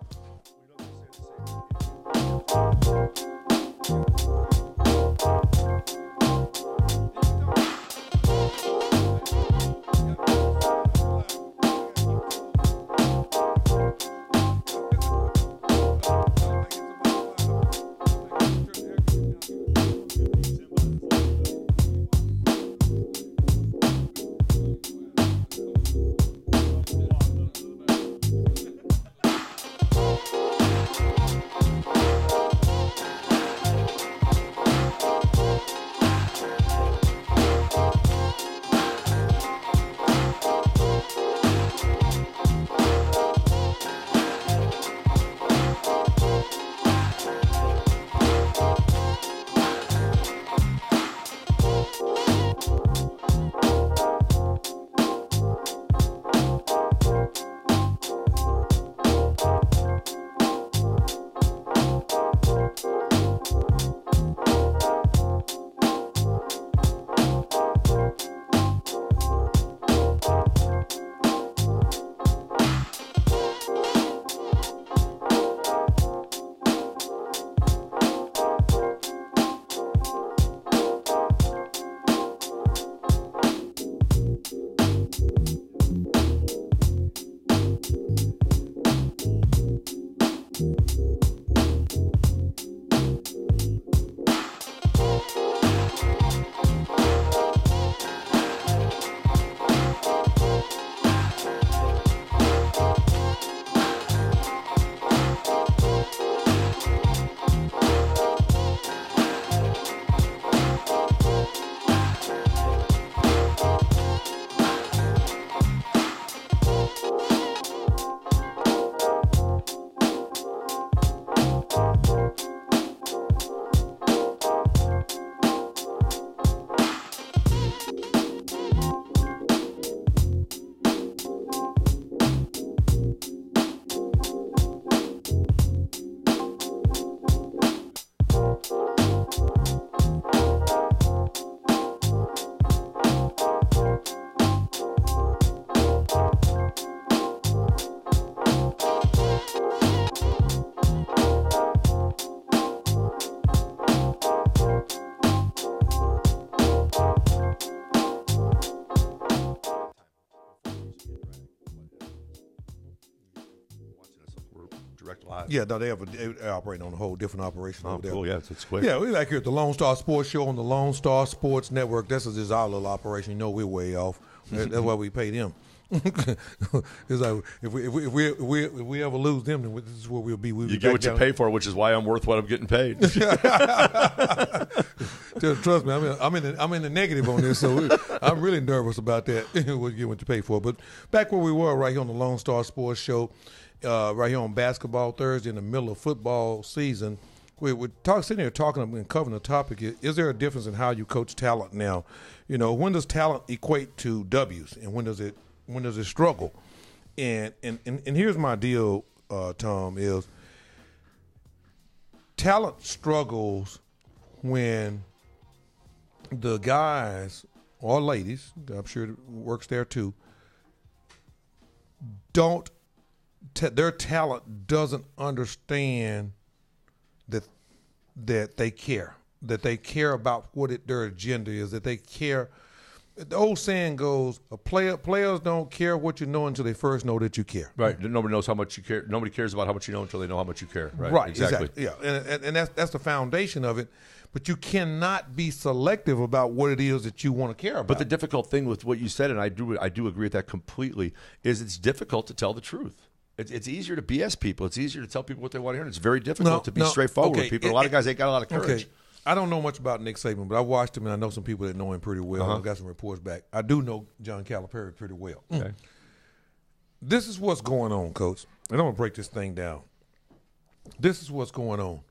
Yeah, no, they're operating on a whole different operation over there. Cool, yeah, it's quick. Yeah, we're back here at the Lonestar Sports Show on the Lonestar Sports Network. This is just our little operation. You know we're way off. That's why we pay them. It's like if we ever lose them, then this is where we'll be. You get what you pay for, which is why I'm worth what I'm getting paid. Just trust me, I'm in the negative on this, so I'm really nervous about that. We'll get what you pay for. But back where we were, right here on the Lonestar Sports Show, right here on Basketball Thursday in the middle of football season. We're sitting here talking and covering the topic. Is there a difference in how you coach talent now? You know, when does talent equate to W's, and when does it struggle? And here's my deal, Tom, is talent struggles when the guys or ladies, I'm sure it works there too, their talent doesn't understand that they care about what their agenda is, that they care. The old saying goes, players don't care what you know until they first know that you care. Right. Nobody knows how much you care. Nobody cares about how much you know until they know how much you care. Right. Exactly. Yeah. And that's the foundation of it. But you cannot be selective about what it is that you want to care about. But the difficult thing with what you said, and I do agree with that completely, is it's difficult to tell the truth. It's easier to BS people. It's easier to tell people what they want to hear. And it's very difficult to be straightforward with people. A lot of guys ain't got a lot of courage. Okay. I don't know much about Nick Saban, but I watched him, and I know some people that know him pretty well. I've got some reports back. I do know John Calipari pretty well. Okay. This is what's going on, Coach. And I'm going to break this thing down. This is what's going on.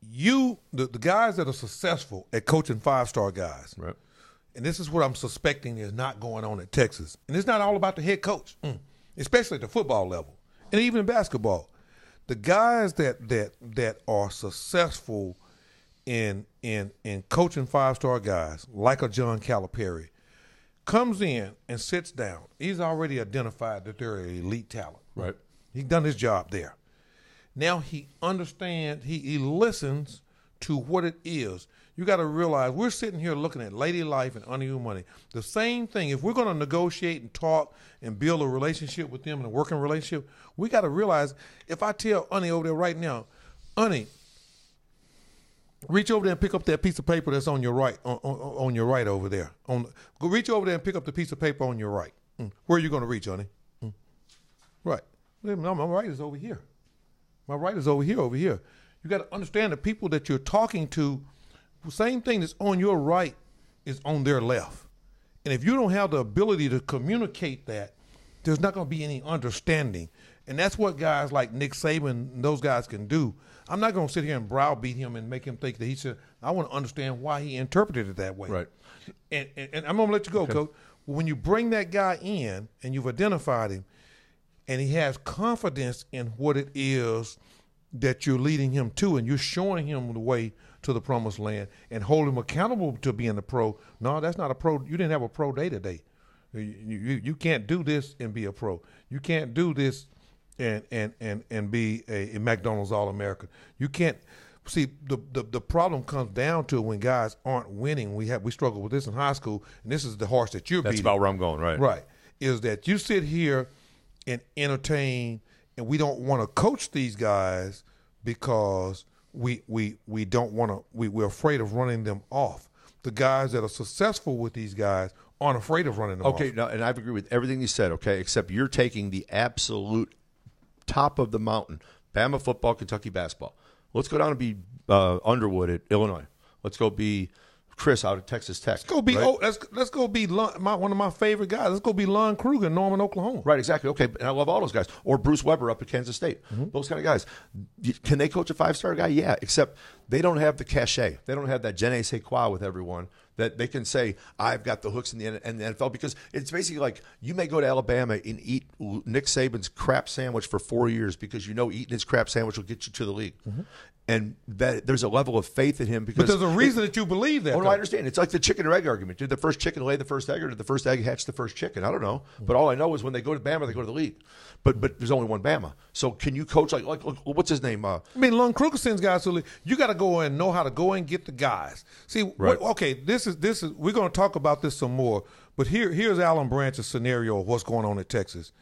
The guys that are successful at coaching five-star guys, right? And this is what I'm suspecting is not going on at Texas. And it's not all about the head coach, especially at the football level, and even in basketball. The guys that are successful in coaching five-star guys, like a John Calipari, comes in and sits down. He's already identified that they're an elite talent. Right. He's done his job there. Now he understands, he listens to what it is. You got to realize we're sitting here looking at Lady Life and Unequal Money. The same thing, if we're going to negotiate and talk and build a relationship with them and a working relationship, we got to realize if I tell Unnie over there right now, Unnie, reach over there and pick up that piece of paper that's on your right, on your right over there. Go reach over there and pick up the piece of paper on your right. Where are you going to reach, Unnie? Right. No, my right is over here. My right is over here, over here. You got to understand the people that you're talking to, the same thing that's on your right is on their left. And if you don't have the ability to communicate that, there's not going to be any understanding. And that's what guys like Nick Saban and those guys can do. I'm not going to sit here and browbeat him and make him think that he should. I want to understand why he interpreted it that way. Right. And I'm going to let you go, Coach. When you bring that guy in and you've identified him, and he has confidence in what it is that you're leading him to, and you're showing him the way to the promised land and hold him accountable to being a pro. No, that's not a pro. You didn't have a pro day today. You can't do this and be a pro. You can't do this and be a McDonald's All-American. You can't. See, the problem comes down to when guys aren't winning. We struggle with this in high school, and this is the horse that you're beating. That's about where I'm going, right? Right. Is that you sit here and entertain, and we don't want to coach these guys because we don't want to. We're afraid of running them off. The guys that are successful with these guys aren't afraid of running them off. Okay, now, and I agree with everything you said. Okay, except you're taking the absolute top of the mountain: Bama football, Kentucky basketball. Let's go down and be Underwood at Illinois. Let's go be Chris out at Texas Tech. Let's go be let's go be one of my favorite guys. Let's go be Lon Kruger in Norman, Oklahoma. Right, exactly. Okay, and I love all those guys. Or Bruce Weber up at Kansas State. Those kind of guys. Can they coach a five-star guy? Yeah, except they don't have the cachet. They don't have that je ne sais quoi with everyone that they can say, I've got the hooks in the NFL, because it's basically like you may go to Alabama and eat Nick Saban's crap sandwich for 4 years because you know eating his crap sandwich will get you to the league. And that there's a level of faith in him. Because but there's a reason that you believe that. Oh, no, I understand. It's like the chicken or egg argument. Did the first chicken lay the first egg, or did the first egg hatch the first chicken? I don't know. But all I know is when they go to Bama, they go to the league. But there's only one Bama. So can you coach like what's his name? I mean, Lon Kruger sends guys to the league. You got to go and know how to go and get the guys. See, right. This is we're going to talk about this some more. But here's Alan Branch's scenario of what's going on in Texas.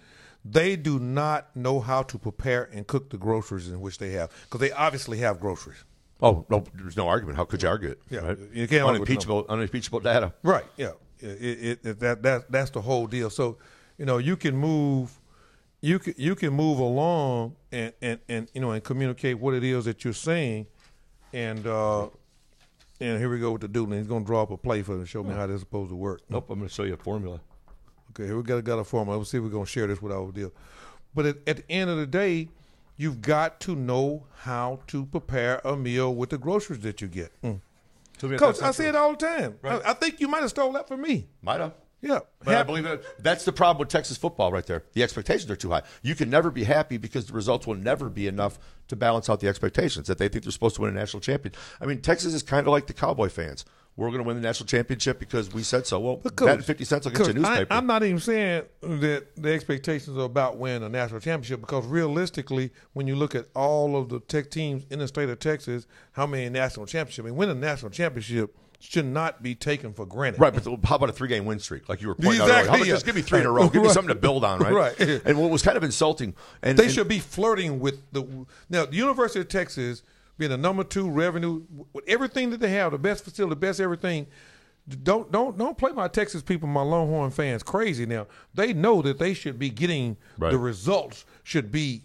They do not know how to prepare and cook the groceries in which they have, because they obviously have groceries. Oh, no, there's no argument. How could you argue it? Yeah, right? You can't unimpeachable data. Right. Yeah, that's the whole deal. So you can move. You can move along and and communicate what it is that you're saying, and here we go with the dude. And he's gonna draw up a play for me and show me how this is supposed to work. Nope, I'm gonna show you a formula. Okay, here we got a formula. Let's see if we're gonna share this with our deal. But at the end of the day, you've got to know how to prepare a meal with the groceries that you get. Coach, I say it all the time. Right. I think you might have stole that from me. Might have. Yeah. But I believe that's the problem with Texas football right there. The expectations are too high. You can never be happy because the results will never be enough to balance out the expectations that they think they're supposed to win a national champion. I mean, Texas is kind of like the Cowboy fans. We're going to win the national championship because we said so. Well, Coach, that and 50 cents will get you a newspaper. I'm not even saying that the expectations are about winning a national championship because realistically, when you look at all of the tech teams in the state of Texas, how many national championships? I mean, winning a national championship should not be taken for granted. Right, but how about a 3-game win streak like you were pointing out earlier? How about just give me 3 in a row? Give me something to build on, right? Right. And what was kind of insulting. They should be flirting with now, the University of Texas being the number 2 revenue, with everything that they have, the best facility, the best everything. Don't play my Texas people, my Longhorn fans, crazy now. They know that they should be getting the results should be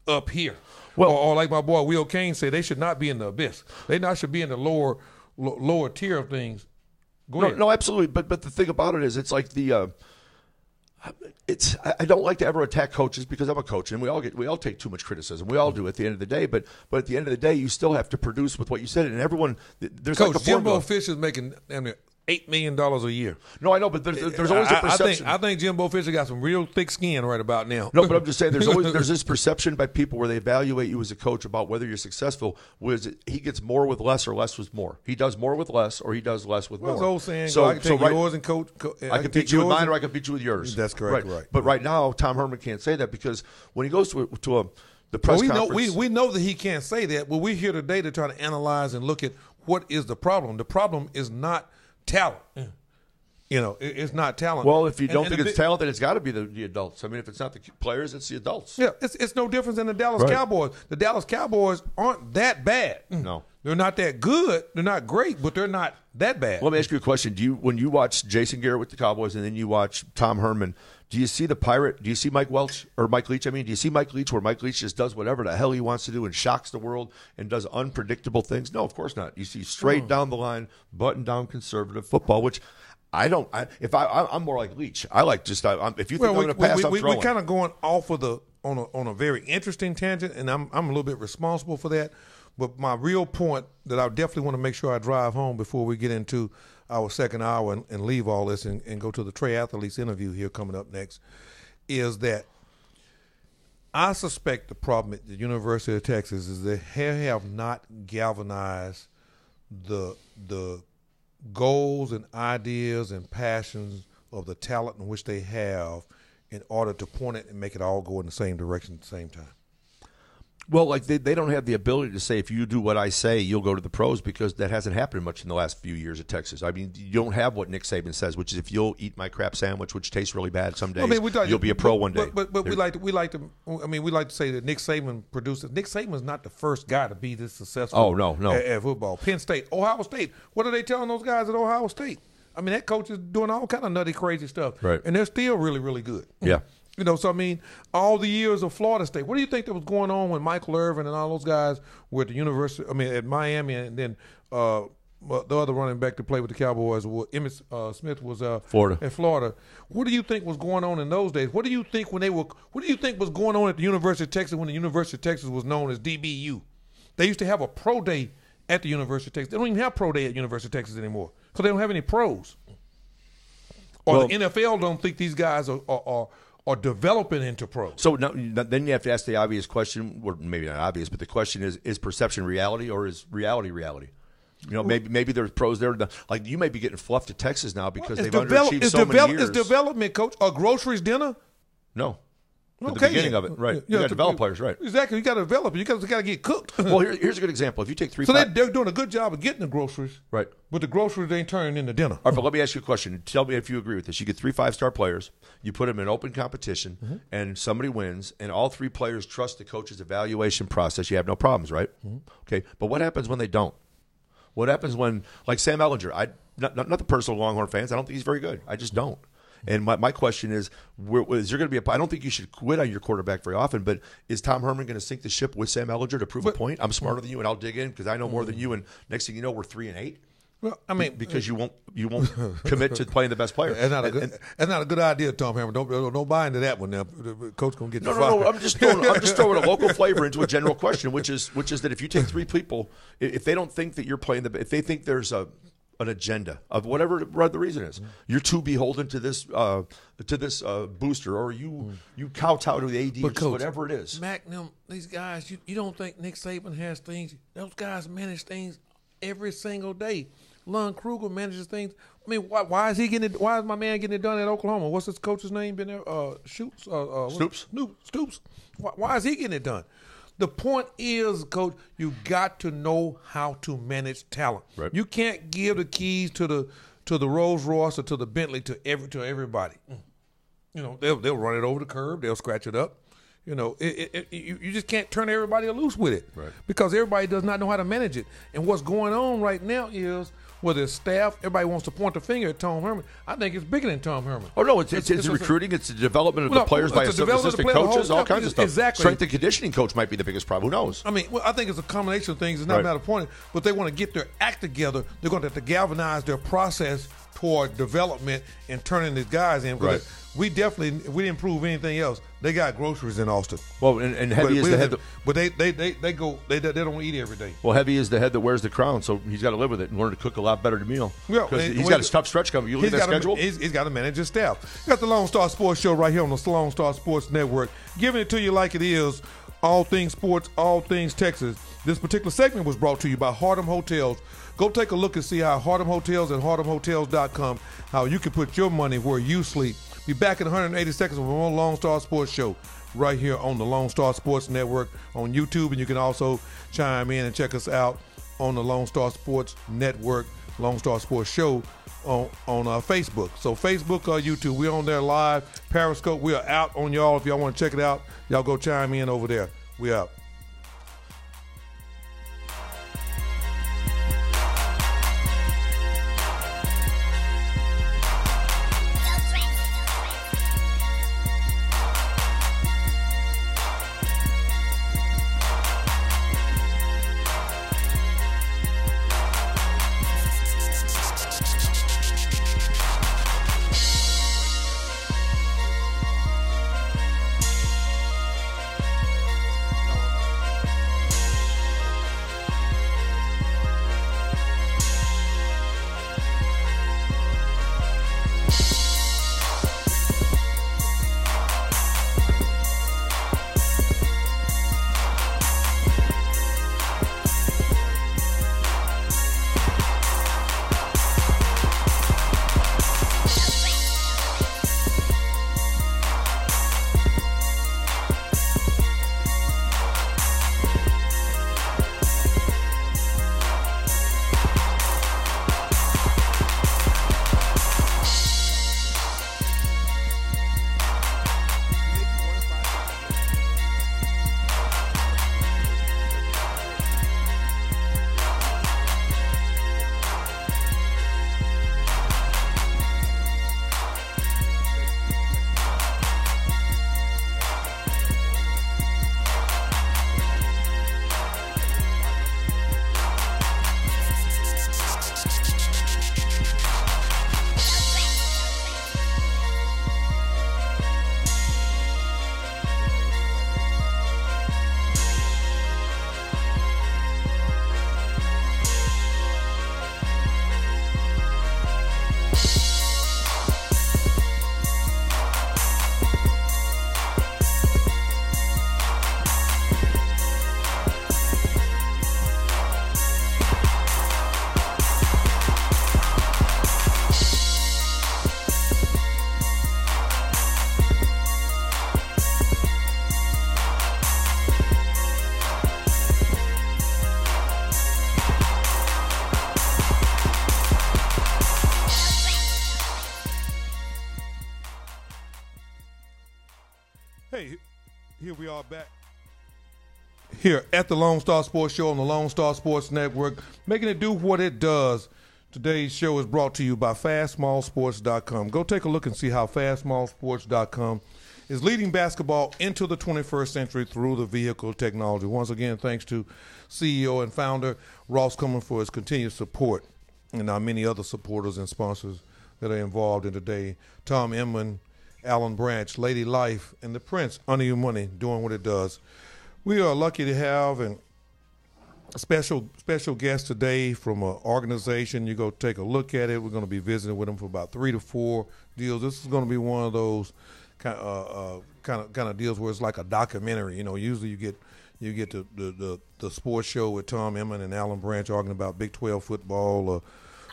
up here. Well, or like my boy Will Kane said, they should not be in the abyss. They should be in the lower tier of things. Go ahead. No, absolutely. But the thing about it is, it's like I don't like to ever attack coaches because I'm a coach and we all take too much criticism. We all do at the end of the day. But at the end of the day, you still have to produce with what you said. And everyone, there's Coach, like a formula. Jimbo Fisher's making $8 million a year. No, I know, but there's always a perception. I think Jimbo Fisher got some real thick skin right about now. No, but I'm just saying there's this perception by people where they evaluate you as a coach about whether you're successful. Was it, he gets more with less or less with more? He does more with less or he does less with more. That's the old saying. So I can take yours and coach. I can beat you with mine or I can beat you with yours. That's correct. Right. But right now, Tom Herman can't say that because when he goes to the press conference, we know that he can't say that. But we're here today to try to analyze and look at what is the problem. The problem is not talent. It's not talent. Well, if you don't think it's talent, then it's got to be the adults. I mean, if it's not the players, it's the adults. Yeah, it's no different than the Dallas Cowboys. The Dallas Cowboys aren't that bad. No. They're not that good. They're not great, but they're not that bad. Let me ask you a question. When you watch Jason Garrett with the Cowboys and then you watch Tom Herman, do you see the Pirate? Do you see Mike Leach? Do you see Mike Leach where Mike Leach just does whatever the hell he wants to do and shocks the world and does unpredictable things? No, of course not. You see straight down the line, button-down conservative football, which – I'm more like Leach. I like just if you think I'm going to pass, I'm throwing. We're kind of going off of on a very interesting tangent, and I'm a little bit responsible for that. But my real point that I definitely want to make sure I drive home before we get into our second hour and leave all this and go to the Trey Athletes interview here coming up next is that I suspect the problem at the University of Texas is they have not galvanized the goals and ideas and passions of the talent in which they have in order to point it and make it all go in the same direction at the same time. Well, like they don't have the ability to say, if you do what I say, you'll go to the pros, because that hasn't happened much in the last few years at Texas. I mean, you don't have what Nick Saban says, which is if you'll eat my crap sandwich, which tastes really bad some days, you'll be a pro one day. But we like to say that Nick Saban produces. Nick Saban is not the first guy to be this successful. Oh, no. At football. Penn State, Ohio State. What are they telling those guys at Ohio State? I mean, that coach is doing all kind of nutty, crazy stuff, right? And they're still really, really good. Yeah. So I mean, all the years of Florida State. What do you think that was going on when Michael Irvin and all those guys were at the university? I mean, at Miami, and then the other running back to play with the Cowboys, Emmitt Smith, was Florida. At Florida. What do you think was going on in those days? What do you think What do you think was going on at the University of Texas when the University of Texas was known as DBU? They used to have a pro day at the University of Texas. They don't even have pro day at University of Texas anymore because they don't have any pros. Or the NFL don't think these guys are developing into pros. So then you have to ask the obvious question, or maybe not obvious, but the question is perception reality or is reality reality? Maybe there's pros there. Like you may be getting fluffed to Texas now because they've underachieved so many years. Is development, coach, a groceries dinner? No. At the beginning of it, right? You got to develop players, right? Exactly. You got to develop. You got to get cooked. Well, here's a good example. If you take 3, so they're doing a good job of getting the groceries, right? But the groceries ain't turning into dinner. All right, but let me ask you a question. Tell me if you agree with this. You get 3 5-star players. You put them in open competition, and somebody wins, and all 3 players trust the coach's evaluation process. You have no problems, right? Okay. But what happens when they don't? What happens when, like Sam Ellinger? Not the personal Longhorn fans. I don't think he's very good. I just don't. And my question is there going to be I don't think you should quit on your quarterback very often, but is Tom Herman going to sink the ship with Sam Ehlinger to prove a point? I'm smarter than you, and I'll dig in because I know more than you, and next thing you know, we're 3-8. Well, I mean, because you won't commit to playing the best player. That's not a good idea, Tom Herman. Don't buy into that one. Now, the coach gonna get you fired. No. I'm just throwing a local flavor into a general question, which is that if you take three people, if they don't think that you're playing if they think there's an agenda of whatever the reason is, you're too beholden to this booster, or you kowtow to the AD, or coach, whatever it is. Mac, these guys, you don't think Nick Saban has things? Those guys manage things every single day. Lon Kruger manages things. I mean, why is he getting it? Why is my man getting it done at Oklahoma? What's his coach's name been there? Stoops. Stoops. Why is he getting it done? The point is, Coach, you got to know how to manage talent. Right. You can't give the keys to the Rolls Royce or to the Bentley to everybody. You know, they'll run it over the curb. They'll scratch it up. You know, you just can't turn everybody loose with it, right, because everybody does not know how to manage it. And what's going on right now is, whether it's staff, everybody wants to point the finger at Tom Herman. I think it's bigger than Tom Herman. Oh, no, it's recruiting. It's the development of the players by assistant coaches, all kinds of stuff. Exactly. Strength and conditioning coach might be the biggest problem. Who knows? I mean, I think it's a combination of things. It's not a matter of pointing, but they want to get their act together. They're going to have to galvanize their process toward development and turning these guys in. Right. We didn't prove anything else. They got groceries in Austin. Well, and Heavy is the head. But they don't eat every day. Well, Heavy is the head that wears the crown, so he's got to live with it and learn to cook a lot better the meal. Yeah, because he's got a tough stretch coming. You look at that schedule. He's got to manage his staff. You got the Lone Star Sports Show right here on the Lone Star Sports Network, giving it to you like it is. All things sports, all things Texas. This particular segment was brought to you by Hartem Hotels. Go take a look and see how Hartem Hotels and HartemHotels.com, how you can put your money where you sleep. Be back in 180 seconds with more Lone Star Sports Show right here on the Lone Star Sports Network on YouTube. And you can also chime in and check us out on the Lone Star Sports Network, Lone Star Sports Show on Facebook. So Facebook or YouTube, we're on there live. Periscope, we are out on y'all. If y'all want to check it out, y'all go chime in over there. We out. Hey, here we are back here at the Lone Star Sports Show on the Lone Star Sports Network, making it do what it does Today's show is brought to you by FastSmallSports.com. Go take a look and see how FastSmallSports.com is leading basketball into the 21st century through the vehicle technology. Once again, thanks to CEO and founder Ross Cumming for his continued support, and our many other supporters and sponsors that are involved in today. Tom Inman, Alan Branch, Lady Life, and the Prince, Under Your Money, doing what it does. We are lucky to have a special guest today from an organization. You go take a look at it. We're going to be visiting with them for about 3 to 4 deals. This is going to be one of those kind of deals where it's like a documentary. You know, usually you get the sports show with Tom Inman and Alan Branch arguing about Big 12 football or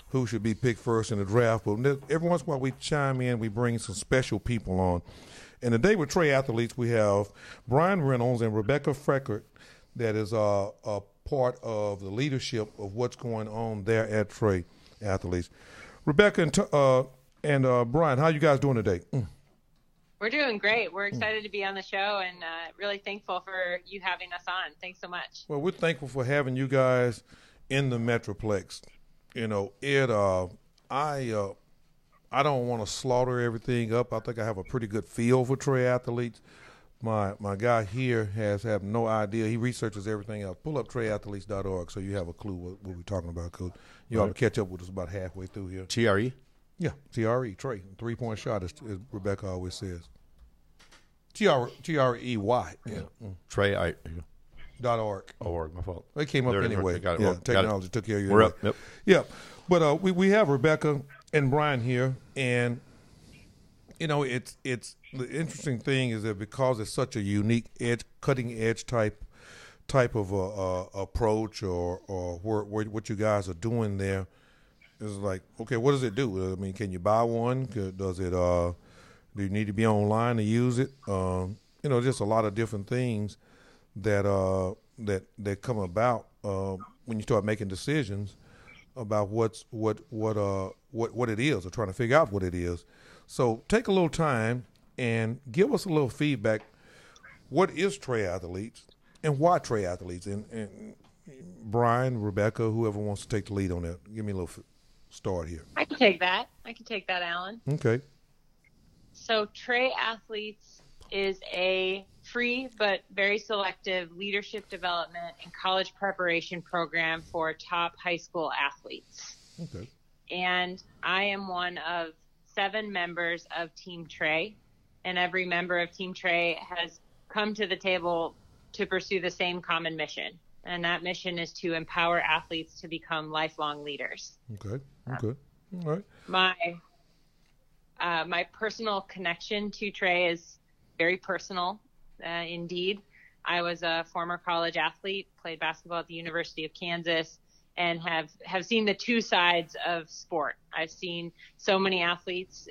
who should be picked first in the draft. But every once in a while we chime in, we bring some special people on. And today with Trey Athletes, we have Brian Reynolds and Rebecca Feickart, that is a part of the leadership of what's going on there at Trey Athletes. Rebecca and Brian, how you guys doing today? We're doing great. We're excited to be on the show and really thankful for you having us on. Thanks so much. Well, we're thankful for having you guys in the Metroplex. You know, I don't want to slaughter everything up. I think I have a pretty good feel for Trey Athletes. My guy here have no idea. He researches everything else. Pull up treyathletes.org so you have a clue what we're talking about, Coach. You ought to catch up with us about halfway through here. TRE? Yeah, TRE, Trey. 3-point shot, as Rebecca always says. TREY. Yeah. Trey, .org. .org, my fault. They came up anyway. Got it. Yeah, Well, technology took care of you. We're anyway. up. Yep. Yeah, but we have Rebecca and Brian here, and you know it's the interesting thing is that because it's such a unique cutting edge type of approach or what you guys are doing there is like, okay, what does it do? I mean, can you buy one? Does it? Do you need to be online to use it? You know, just a lot of different things that come about when you start making decisions about what it is, or trying to figure out what it is. So take a little time and give us a little feedback. What is Trey Athletes and why Trey Athletes? And Brian, Rebecca, whoever wants to take the lead on that, give me a little start here. I can take that, Alan. Okay. So Trey Athletes is a free but very selective leadership development and college preparation program for top high school athletes. Okay. And I am one of 7 members of Team Trey, and every member of Team Trey has come to the table to pursue the same common mission. And that mission is to empower athletes to become lifelong leaders. Okay. All right. My personal connection to Trey is very personal. Indeed, I was a former college athlete, played basketball at the University of Kansas, and have seen the two sides of sport. I've seen so many athletes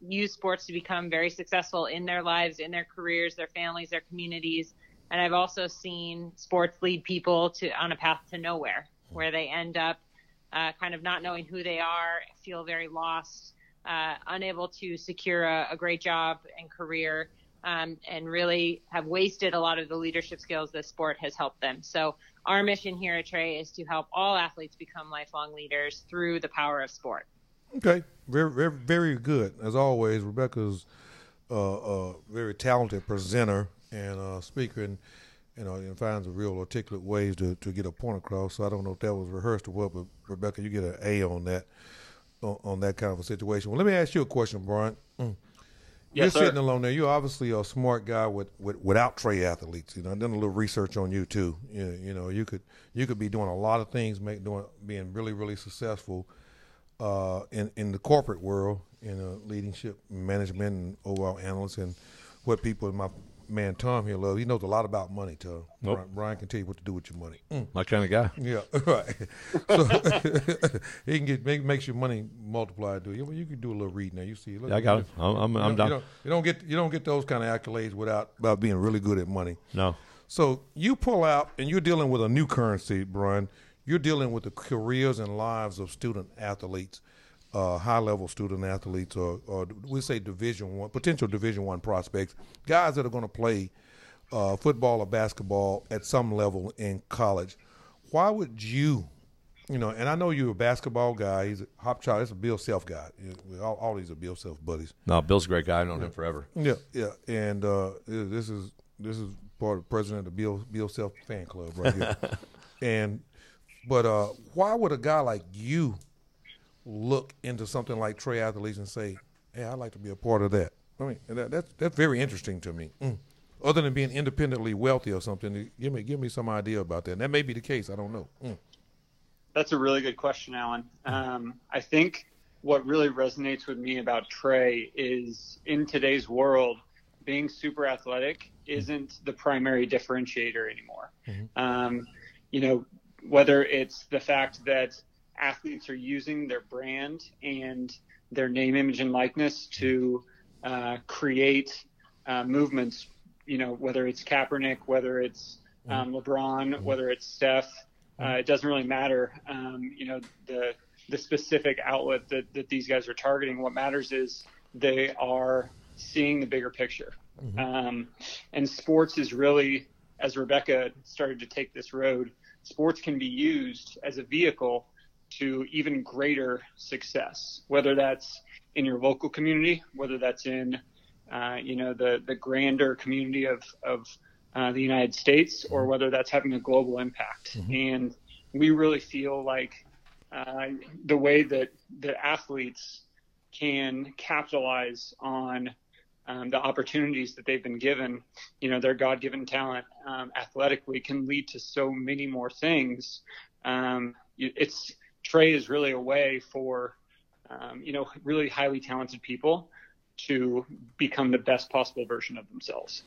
use sports to become very successful in their lives, in their careers, their families, their communities. And I've also seen sports lead people on a path to nowhere, where they end up kind of not knowing who they are, feel very lost, unable to secure a great job and career, and really have wasted a lot of the leadership skills that sport has helped them. So our mission here at Trey is to help all athletes become lifelong leaders through the power of sport. Okay, very, very, very good. As always, Rebecca's a very talented presenter and speaker, and and finds a real articulate ways to get a point across. So I don't know if that was rehearsed or what, but Rebecca, you get an A on that kind of a situation. Well, let me ask you a question, Brian. Yes, You're sitting alone there. You're obviously a smart guy without Trey Athletes. I've done a little research on you too. You could be doing a lot of things, being really, really successful in the corporate world, in leadership, management, and overall analysts, and what people in my man Tom here love. He knows a lot about money, Tom. Nope. Brian can tell you what to do with your money. My kind of guy. Yeah, right. So he can makes your money multiply. Do you? You can do a little reading there. You see, look, Yeah, I got it. I'm done. You don't get those kind of accolades without being really good at money. No. So you pull out, and you're dealing with a new currency, Brian. You're dealing with the careers and lives of student athletes, high-level student athletes, or we say potential Division I prospects, guys that are going to play football or basketball at some level in college. Why would you You know, and I know you're a basketball guy. He's a hop child. It's a Bill Self guy. All these are Bill Self buddies. No, Bill's a great guy. I've known him forever. Yeah. And this is part of the president of the Bill Self fan club right here. But why would a guy like you look into something like Trey Athletes and say, "Hey, I'd like to be a part of that"? I mean, that's very interesting to me. Other than being independently wealthy or something, give me some idea about that. And that may be the case. I don't know. That's a really good question, Alan. I think what really resonates with me about Trey is in today's world, being super athletic isn't the primary differentiator anymore. You know, whether it's the fact that athletes are using their brand and their name, image, and likeness to create movements, you know, whether it's Kaepernick, whether it's LeBron, whether it's Steph, it doesn't really matter. You know, the specific outlet that these guys are targeting. What matters is they are seeing the bigger picture. And sports is really, as Rebecca started to take this road, sports can be used as a vehicle to even greater success, whether that's in your local community, whether that's in, you know, the grander community of the United States, or whether that's having a global impact. And we really feel like the way that the athletes can capitalize on the opportunities that they've been given, you know, their God-given talent athletically can lead to so many more things. Trey is really a way for, you know, really highly talented people to become the best possible version of themselves.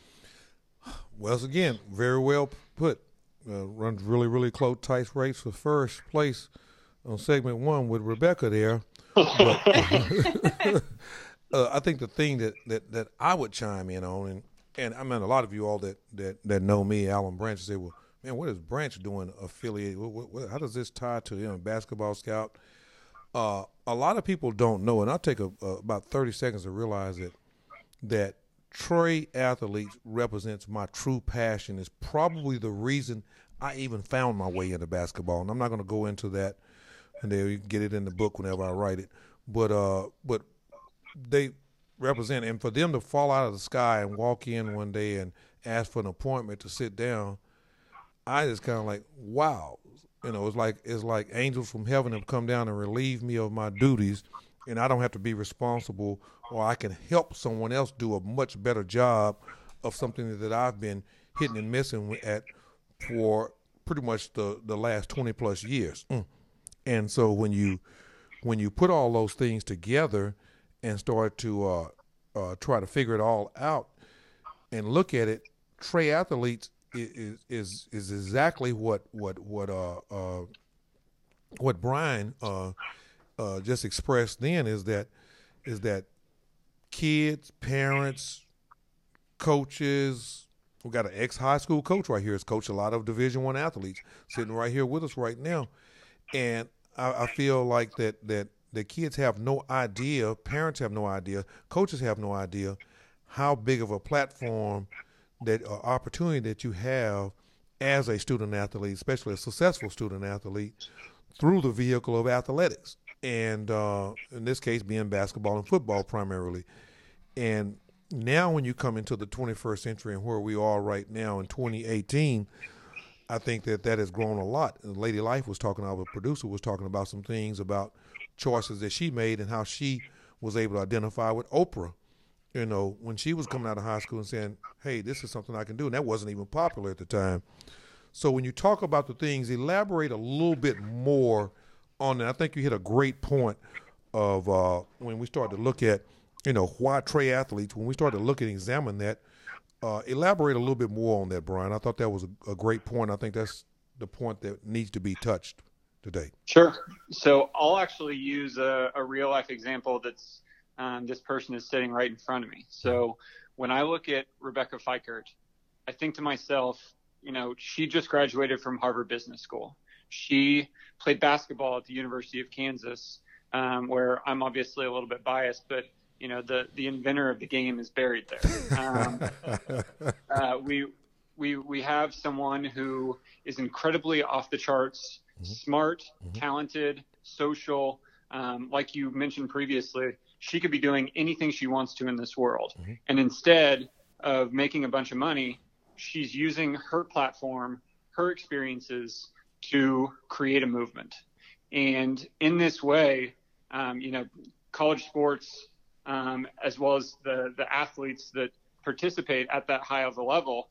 Well, again, very well put. Runs really, really close, tight race for first place on segment one with Rebecca there. But, I think the thing that I would chime in on, and I mean, a lot of you all that know me, Alan Branch, say, well, man, what is Branch doing affiliated? How does this tie to Basketball Scout? A lot of people don't know, and I'll take about 30 seconds to realize that Trey Athletes represents my true passion. Is probably the reason I even found my way into basketball. And I'm not going to go into that, and you can get it in the book whenever I write it. But they represent, and for them to fall out of the sky and walk in one day and ask for an appointment to sit down, I just kind of like, wow. You know, it's like angels from heaven have come down and relieved me of my duties, and I don't have to be responsible, or I can help someone else do a much better job of something that I've been hitting and missing at for pretty much the last 20 plus years. And so when you put all those things together and start to try to figure it all out and look at it, Trey Athletes is exactly what Brian just expressed then, is that kids, parents, coaches. We got an ex-high school coach right here. Has coached a lot of Division I athletes sitting right here with us right now, and I feel like that the kids have no idea, parents have no idea, coaches have no idea how big of a platform, that opportunity that you have as a student athlete, especially a successful student athlete, through the vehicle of athletics, and in this case being basketball and football primarily. And now when you come into the 21st century and where we are right now in 2018, I think that has grown a lot. And Lady Life was talking, our producer was talking about some things about choices that she made and how she was able to identify with Oprah, you know, when she was coming out of high school and saying, hey, this is something I can do. And that wasn't even popular at the time. So when you talk about the things, elaborate a little bit more on that. I think you hit a great point of when we start to look at, you know, why Trey Athletes, when we start to look and examine that, elaborate a little bit more on that, Brian. I thought that was a great point. I think that's the point that needs to be touched today. Sure. So I'll actually use a real life example that's this person is sitting right in front of me. So when I look at Rebecca Feickart, I think to myself, you know, she just graduated from Harvard Business School. She played basketball at the University of Kansas, where I'm obviously a little bit biased, but you know, the inventor of the game is buried there. We have someone who is incredibly off the charts smart, talented, social. Like you mentioned previously, she could be doing anything she wants to in this world. And instead of making a bunch of money, she's using her platform, her experiences to create a movement. And in this way, college sports, as well as the athletes that participate at that high of a level,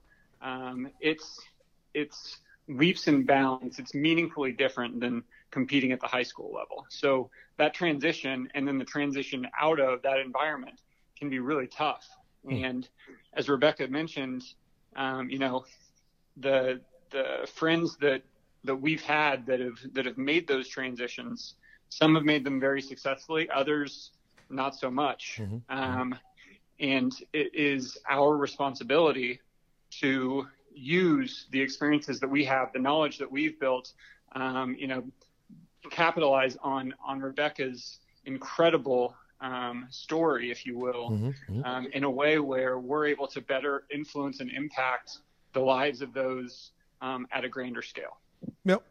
it's leaps and bounds. It's meaningfully different than competing at the high school level. So that transition and then the transition out of that environment can be really tough. And as Rebecca mentioned, the friends that we've had that have made those transitions, some have made them very successfully, others not so much. And it is our responsibility to use the experiences that we have, the knowledge that we've built, capitalize on Rebecca's incredible story, if you will, in a way where we're able to better influence and impact the lives of those at a grander scale. Yep,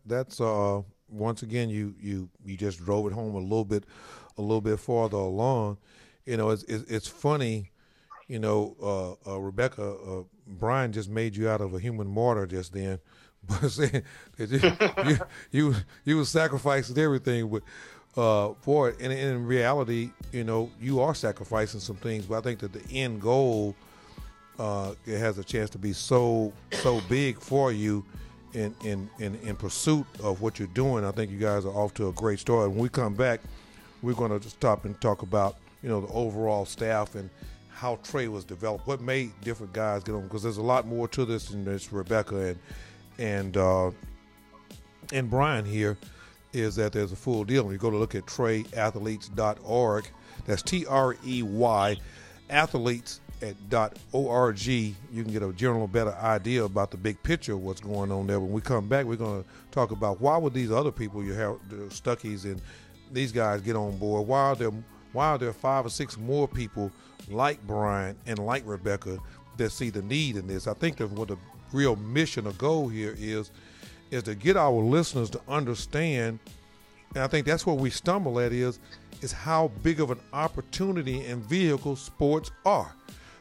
that's once again you just drove it home a little bit farther along. It's funny, Rebecca, Brian just made you out of a human martyr just then, but saying that you were sacrificing everything for it, and in reality, you are sacrificing some things. But I think that the end goal it has a chance to be so big for you in pursuit of what you're doing. I think you guys are off to a great start. When we come back, we're going to stop and talk about the overall staff and how Trey was developed, what made different guys get on, because there's a lot more to this than this. Rebecca and Brian here is that there's a full deal. When you go to look at treyathletes.org, that's TREY athletes.org, you can get a general better idea about the big picture of what's going on there. When we come back, we're going to talk about why would these other people, you have the Stuckies and these guys, get on board. Why are there 5 or 6 more people like Brian and like Rebecca that see the need in this? I think that what the real mission or goal here is to get our listeners to understand, and I think that's where we stumble at, is how big of an opportunity and vehicle sports are.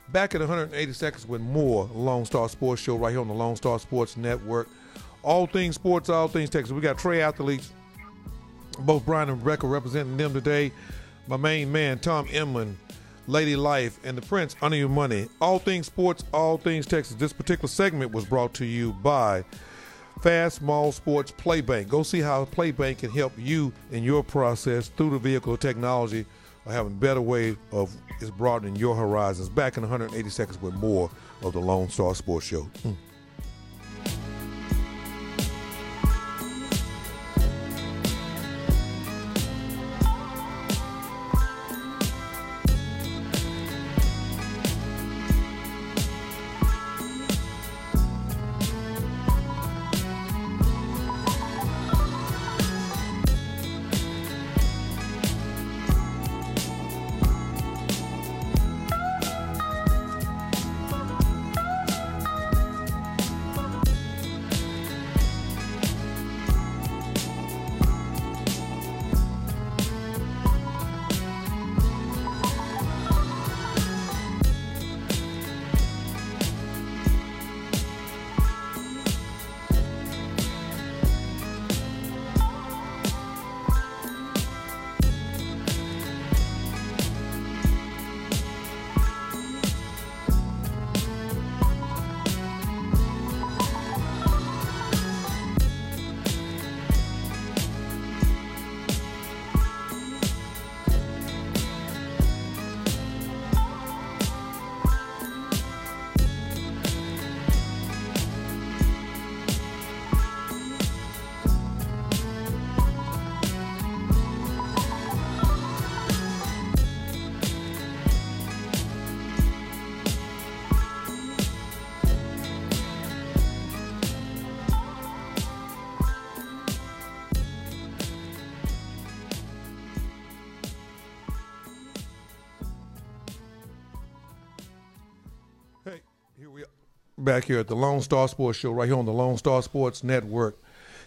Back at 180 seconds with more Lonestar Sports Show right here on the Lonestar Sports Network. All things sports, all things Texas. We got Trey athletes, both Brian and Rebecca representing them today. My main man, Tom Emlin, Lady Life, and the Prince, Under Your Money. All things sports, all things Texas. This particular segment was brought to you by Fast Small Sports Playbank. Go see how Playbank can help you in your process through the vehicle of technology or having a better way of is broadening your horizons. Back in 180 seconds with more of the Lone Star Sports Show. Back here at the Lone Star Sports Show right here on the Lone Star Sports Network.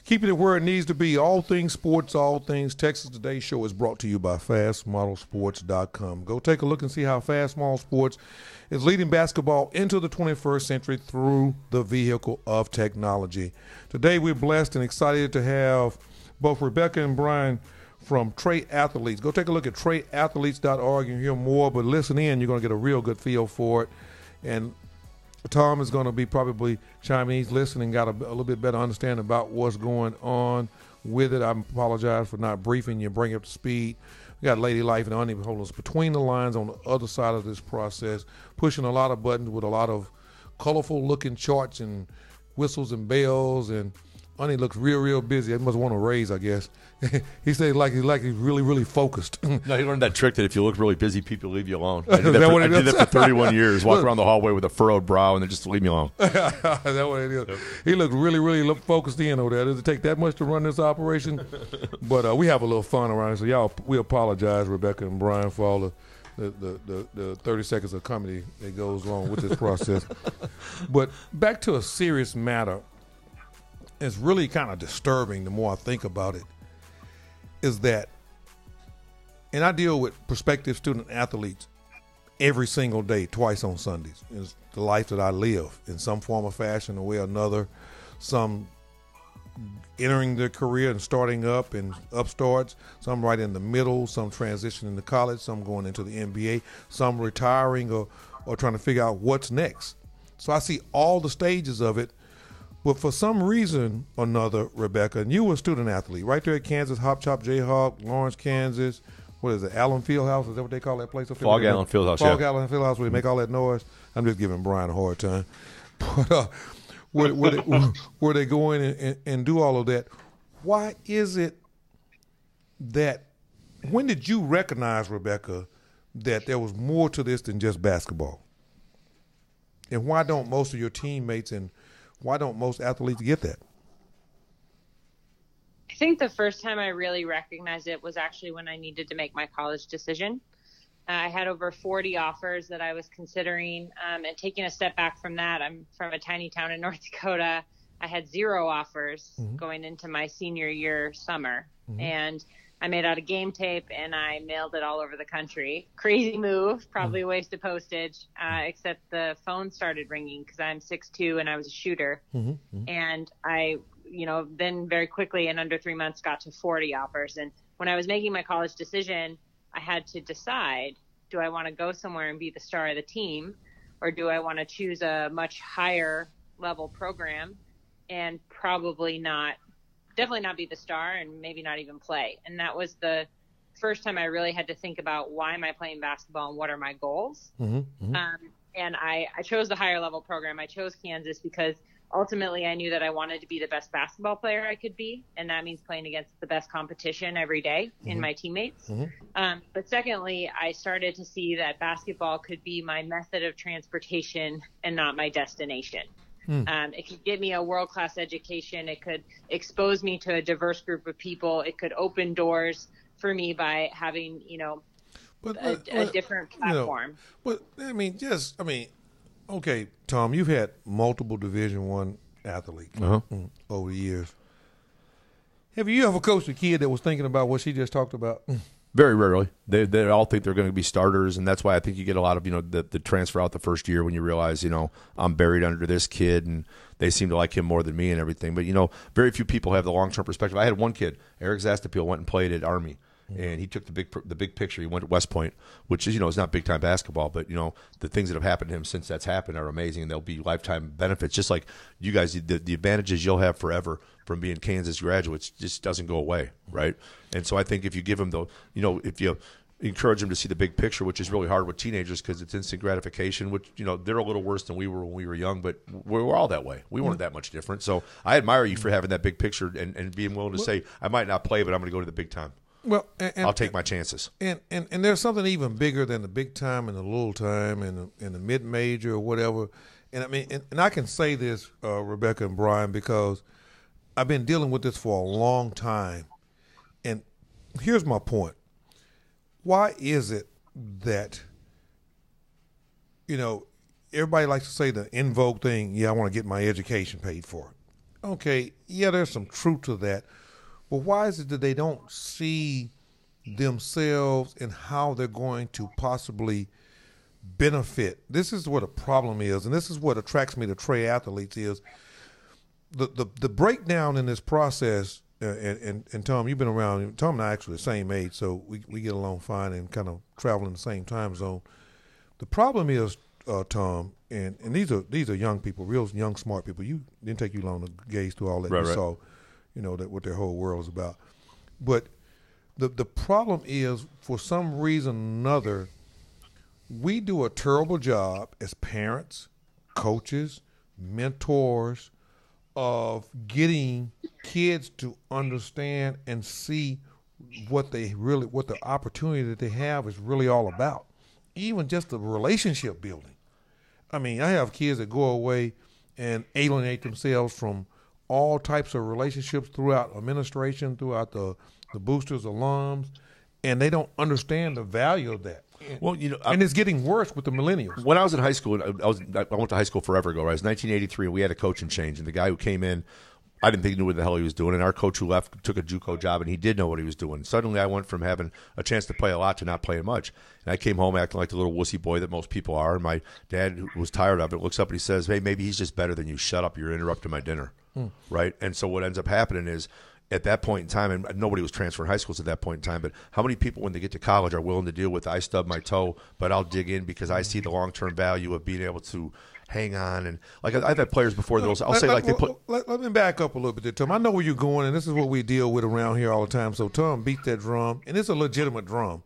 Keeping it where it needs to be. All things sports, all things Texas. Today's show is brought to you by FastModelSports.com. Go take a look and see how Fast Model Sports is leading basketball into the 21st century through the vehicle of technology. Today we're blessed and excited to have both Rebecca and Brian from Trey Athletes. Go take a look at TreyAthletes.org and hear more, but listen in. You're going to get a real good feel for it. And Tom is going to be probably chiming. He's listening, got a little bit better understanding about what's going on with it. I apologize for not briefing you, bring up to speed. We got Lady Life and Onion holding us between the lines on the other side of this process, pushing a lot of buttons with a lot of colorful looking charts and whistles and bells, and Onion looks real busy. He must want a raise, I guess. He said like he's really focused. No, he learned that trick that if you look really busy, people leave you alone. I did that for 31 years. Walk around the hallway with a furrowed brow and then just leave me alone. That's what it is. Yep. He looked really focused in over there. Does it take that much to run this operation? But we have a little fun around it. So we apologize, Rebecca and Brian, for all the 30 seconds of comedy that goes along with this process. But back to a serious matter. It's really kind of disturbing the more I think about it, is that, and I deal with prospective student athletes every single day, twice on Sundays. It's the life that I live in some form or fashion, a way or another. Some entering their career and starting up and upstarts, some right in the middle, some transitioning to college, some going into the NBA, some retiring or trying to figure out what's next. So I see all the stages of it. But for some reason or another, Rebecca, and you were a student athlete right there at Kansas, Hop Chop Jayhawk, Lawrence, Kansas. What is it, Allen Fieldhouse? Is that what they call that place up there? Fog Allen Fieldhouse, Fog Allen Fieldhouse, where they make all that noise. I'm just giving Brian a hard time. But where they go in and do all of that, why is it that, when did you recognize, Rebecca, that there was more to this than just basketball? And why don't most of your teammates and why don't most athletes get that? I think the first time I really recognized it was actually when I needed to make my college decision. I had over 40 offers that I was considering, and taking a step back from that, I'm from a tiny town in North Dakota. I had 0 offers going into my senior year summer, and I made out a game tape and I mailed it all over the country. Crazy move, probably a waste of postage, except the phone started ringing because I'm 6'2" and I was a shooter. And I, then very quickly in under 3 months got to 40 offers. And when I was making my college decision, I had to decide, do I want to go somewhere and be the star of the team, or do I want to choose a much higher level program and definitely not be the star and maybe not even play. And that was the first time I really had to think about, why am I playing basketball and what are my goals? And I chose the higher level program. I chose Kansas because ultimately I knew that I wanted to be the best basketball player I could be. And that means playing against the best competition every day in my teammates. But secondly, I started to see that basketball could be my method of transportation and not my destination. It could give me a world-class education. It could expose me to a diverse group of people. It could open doors for me by having, a different platform. Okay, Tom, you've had multiple Division I athletes over the years. Have you ever coached a kid that was thinking about what she just talked about? Very rarely. They all think they're going to be starters, and that's why I think you get a lot of, the transfer out the first year when you realize, I'm buried under this kid, and they seem to like him more than me and everything. But, very few people have the long-term perspective. I had one kid, Eric Zastapil, went and played at Army, and he took the big picture. He went to West Point, which is, is not big-time basketball, but, the things that have happened to him since that's happened are amazing, and they'll be lifetime benefits. Just like you guys, the advantages you'll have forever from being Kansas graduates just doesn't go away, right? And so I think if you give them if you encourage them to see the big picture, which is really hard with teenagers because it's instant gratification, which, they're a little worse than we were when we were young, but we're all that way. We weren't that much different. So I admire you for having that big picture and being willing to say, I might not play, but I'm going to go to the big time. Well, I'll take my chances. And there's something even bigger than the big time and the little time and the mid-major or whatever. And I mean, and I can say this, Rebecca and Brian, because I've been dealing with this for a long time. And here's my point. Why is it that, everybody likes to say the in vogue thing, I want to get my education paid for. Okay, yeah, there's some truth to that. But why is it that they don't see themselves and how they're going to possibly benefit? This is what a problem is, and this is what attracts me to Trey athletes is the breakdown in this process. And Tom, you've been around. Tom and I are actually the same age, so we get along fine and kind of travel in the same time zone. The problem is, Tom, and these are young people, real young, smart people. You didn't take you long to gaze through all that. You saw, that what their whole world is about. But the problem is, for some reason or another, we do a terrible job as parents, coaches, mentors, of getting kids to understand and see what the opportunity that they have is really all about. Even just the relationship building. I mean, I have kids that go away and alienate themselves from all types of relationships throughout administration, throughout the boosters, alums, and they don't understand the value of that. Well, and it's getting worse with the millennials. When I was in high school, I went to high school forever ago. Right? It was 1983, and we had a coaching change. And the guy who came in, I didn't think he knew what the hell he was doing. And our coach who left took a JUCO job, and he did know what he was doing. Suddenly, I went from having a chance to play a lot to not playing much. And I came home acting like the little wussy boy that most people are. And my dad, who was tired of it, looks up and he says, "Hey, maybe he's just better than you. Shut up. You're interrupting my dinner." Right? And so what ends up happening is, at that point in time, and nobody was transferring high schools at that point in time, but how many people when they get to college are willing to deal with, I stubbed my toe, but I'll dig in because I see the long-term value of being able to hang on. And like I've had players before those, I'll say like they put. Let me back up a little bit there, Tom. I know where you're going, and this is what we deal with around here all the time. So Tom beat that drum, and it's a legitimate drum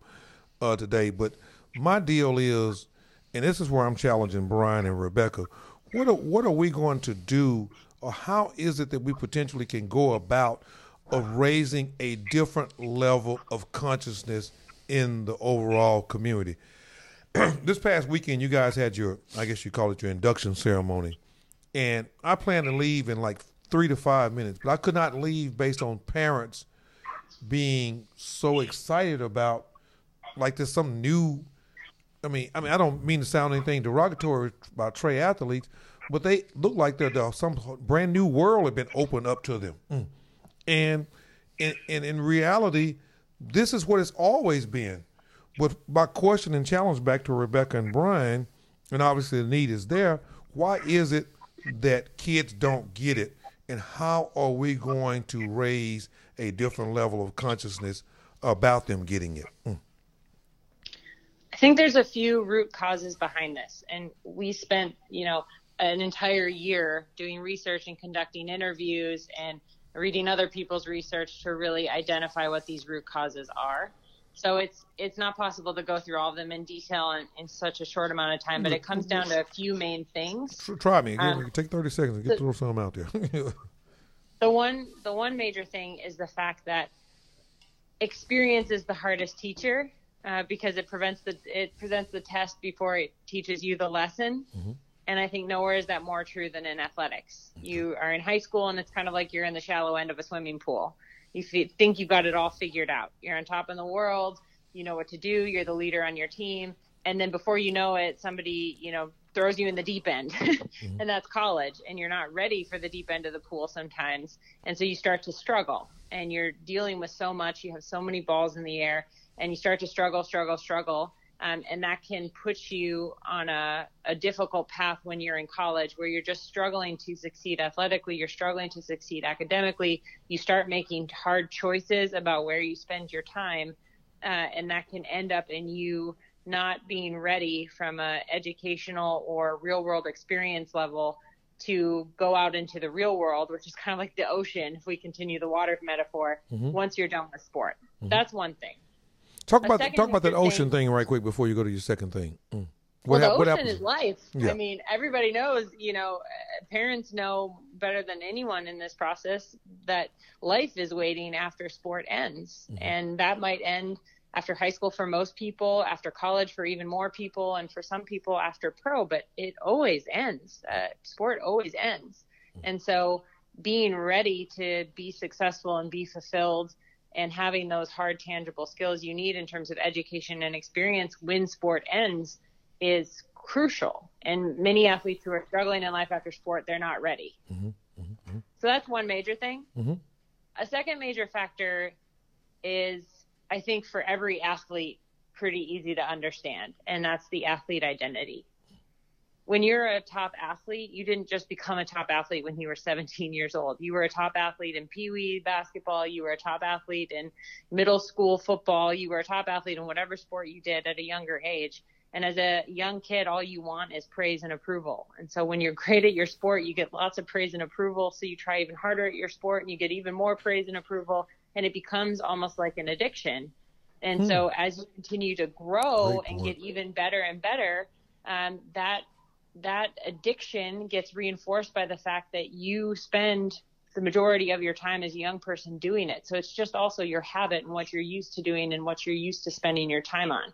today. But my deal is, and this is where I'm challenging Brian and Rebecca, what are we going to do, or how is it that we potentially can go about of raising a different level of consciousness in the overall community? This past weekend, you guys had your, I guess you call it your induction ceremony. And I plan to leave in like 3 to 5 minutes, but I could not leave based on parents being so excited about, like there's some new, I mean, I don't mean to sound anything derogatory about Trey athletes, but they look like they're some brand new world had been opened up to them. And in reality, this is what it's always been. But my question and challenge back to Rebecca and Brian, and obviously the need is there, why is it that kids don't get it? And how are we going to raise a different level of consciousness about them getting it? I think there's a few root causes behind this. And we spent, an entire year doing research and conducting interviews and reading other people's research to really identify what these root causes are. So it's not possible to go through all of them in detail in such a short amount of time, but it comes down to a few main things. Try me. Take 30 seconds and throw something out there. The one major thing is the fact that experience is the hardest teacher because it presents the test before it teaches you the lesson. Mm-hmm. And I think nowhere is that more true than in athletics. You are in high school, and it's kind of like you're in the shallow end of a swimming pool. You think you've got it all figured out. You're on top of the world. You know what to do. You're the leader on your team. And then before you know it, somebody, throws you in the deep end. Mm-hmm. And that's college. And you're not ready for the deep end of the pool sometimes. And so you start to struggle. And you're dealing with so much. You have so many balls in the air. And you start to struggle. And that can put you on a difficult path when you're in college, where you're just struggling to succeed athletically, you're struggling to succeed academically. You start making hard choices about where you spend your time, and that can end up in you not being ready from an educational or real-world experience level to go out into the real world, which is kind of like the ocean, if we continue the water metaphor, mm-hmm. once you're done with sport. Mm-hmm. That's one thing. Talk about that ocean thing right quick before you go to your second thing. The ocean is life. Yeah. I mean, everybody knows, parents know better than anyone in this process that life is waiting after sport ends. Mm-hmm. And that might end after high school for most people, after college for even more people, and for some people after pro, but it always ends. Sport always ends. Mm-hmm. And so being ready to be successful and be fulfilled and having those hard, tangible skills you need in terms of education and experience when sport ends is crucial. And many athletes who are struggling in life after sport, they're not ready. Mm-hmm. Mm-hmm. So that's one major thing. Mm-hmm. A second major factor is, I think, for every athlete, pretty easy to understand, and that's the athlete identity. When you're a top athlete, you didn't just become a top athlete when you were 17 years old. You were a top athlete in Pee Wee basketball. You were a top athlete in middle school football. You were a top athlete in whatever sport you did at a younger age. And as a young kid, all you want is praise and approval. And so when you're great at your sport, you get lots of praise and approval. So you try even harder at your sport and you get even more praise and approval. And it becomes almost like an addiction. And so as you continue to grow and get even better and better, that addiction gets reinforced by the fact that you spend the majority of your time as a young person doing it. So it's just also your habit and what you're used to doing and what you're used to spending your time on.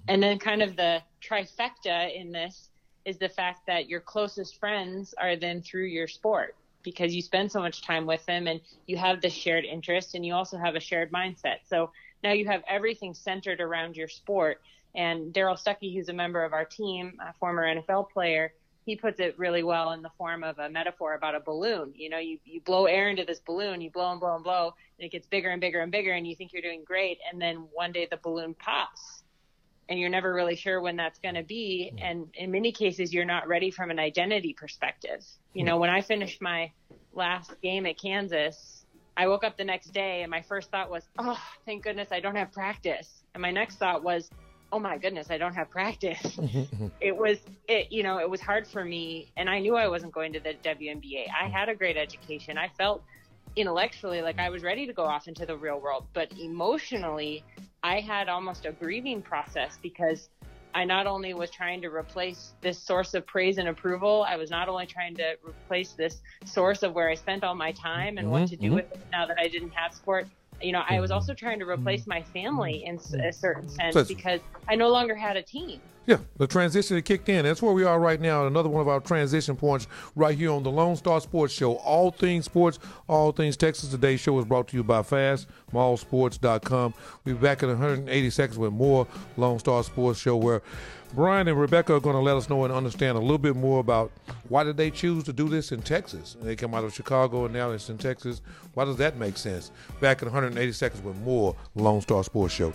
And then kind of the trifecta in this is the fact that your closest friends are then through your sport, because you spend so much time with them and you have this shared interest and you also have a shared mindset. So now you have everything centered around your sport. And Daryl Stuckey, who's a member of our team, a former NFL player, he puts it really well in the form of a metaphor about a balloon. You know, you blow air into this balloon, you blow and blow and blow, and it gets bigger and bigger and bigger, and you think you're doing great. And then one day the balloon pops, and you're never really sure when that's going to be. And in many cases, you're not ready from an identity perspective. You know, when I finished my last game at Kansas, I woke up the next day, and my first thought was, oh, thank goodness I don't have practice. And my next thought was, oh my goodness, I don't have practice. It was hard for me. And I knew I wasn't going to the WNBA. I had a great education. I felt intellectually like I was ready to go off into the real world, but emotionally I had almost a grieving process, because I not only was trying to replace this source of praise and approval, I was not only trying to replace this source of where I spent all my time and what to do with it now that I didn't have sport. You know, I was also trying to replace my family in a certain sense, because I no longer had a team. Yeah, the transition had kicked in. That's where we are right now. Another one of our transition points right here on the Lonestar Sports Show. All things sports, all things Texas. Today's show is brought to you by FastMallSports.com. We'll be back in 180 seconds with more Lonestar Sports Show, where Brian and Rebecca are going to let us know and understand a little bit more about why did they choose to do this in Texas. They come out of Chicago and now it's in Texas. Why does that make sense? Back in 180 seconds with more Lonestar Sports Show.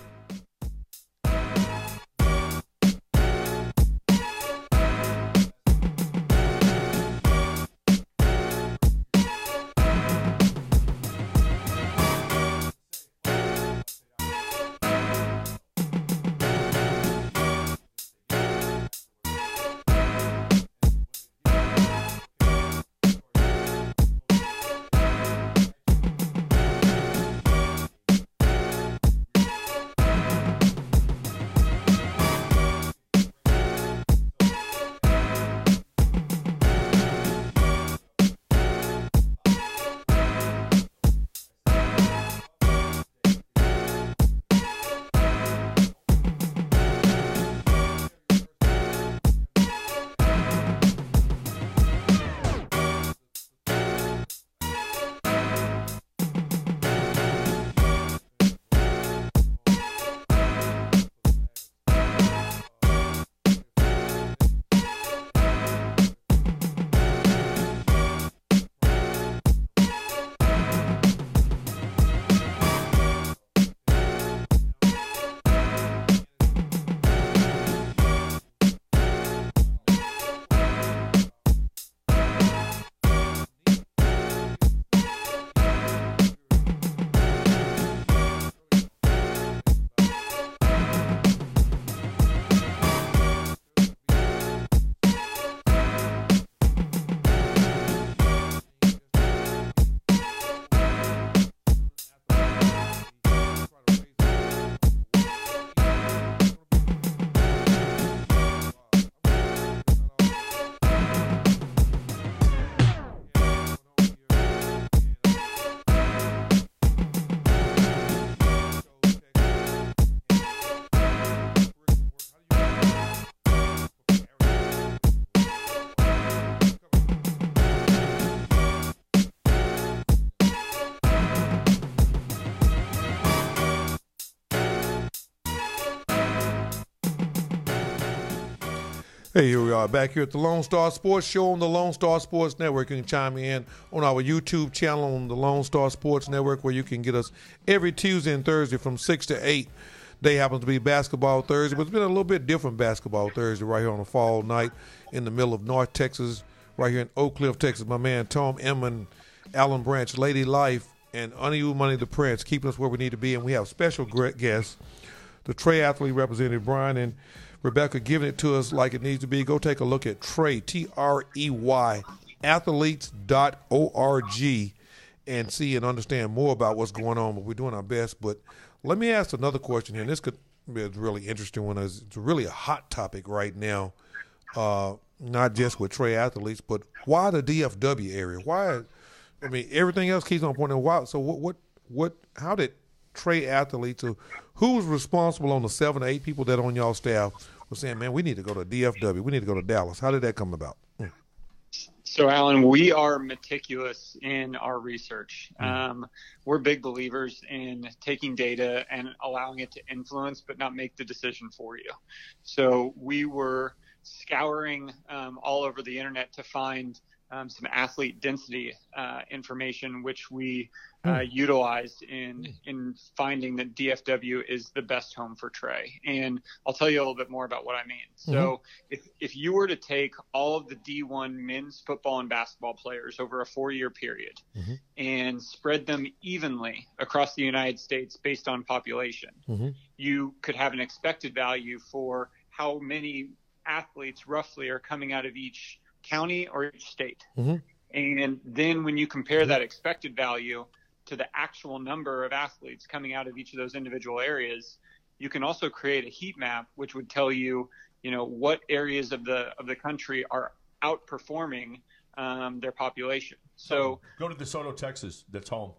Hey, here we are back here at the Lonestar Sports Show on the Lonestar Sports Network. You can chime in on our YouTube channel on the Lonestar Sports Network, where you can get us every Tuesday and Thursday from 6 to 8. Day happens to be Basketball Thursday, but it's been a little bit different Basketball Thursday right here on a fall night in the middle of North Texas, right here in Oak Cliff, Texas. My man Tom Emmon, Alan Branch, Lady Life, and Oniu Money the Prince keeping us where we need to be. And we have special guests, the Trey athlete representative, Brian and Rebecca, giving it to us like it needs to be. Go take a look at Trey, Trey, athletes.org, and see and understand more about what's going on. But we're doing our best. But let me ask another question here, and this could be a really interesting one. It's really a hot topic right now, not just with Trey athletes, but why the DFW area? Why? I mean, everything else keeps on pointing. Why? So what? How did Trey athletes, who's responsible on the 7 or 8 people that on y'all staff were saying, man, we need to go to DFW, we need to go to Dallas? How did that come about? So, Alan, we are meticulous in our research. We're big believers in taking data and allowing it to influence, but not make the decision for you. So we were scouring all over the internet to find some athlete density information, which we utilized in finding that DFW is the best home for Trey. And I'll tell you a little bit more about what I mean. So if you were to take all of the D1 men's football and basketball players over a 4-year period and spread them evenly across the United States based on population, you could have an expected value for how many athletes roughly are coming out of each county or each state. And then when you compare that expected value to the actual number of athletes coming out of each of those individual areas, you can also create a heat map, which would tell you, what areas of the country are outperforming their population. So go to DeSoto, Texas. That's home.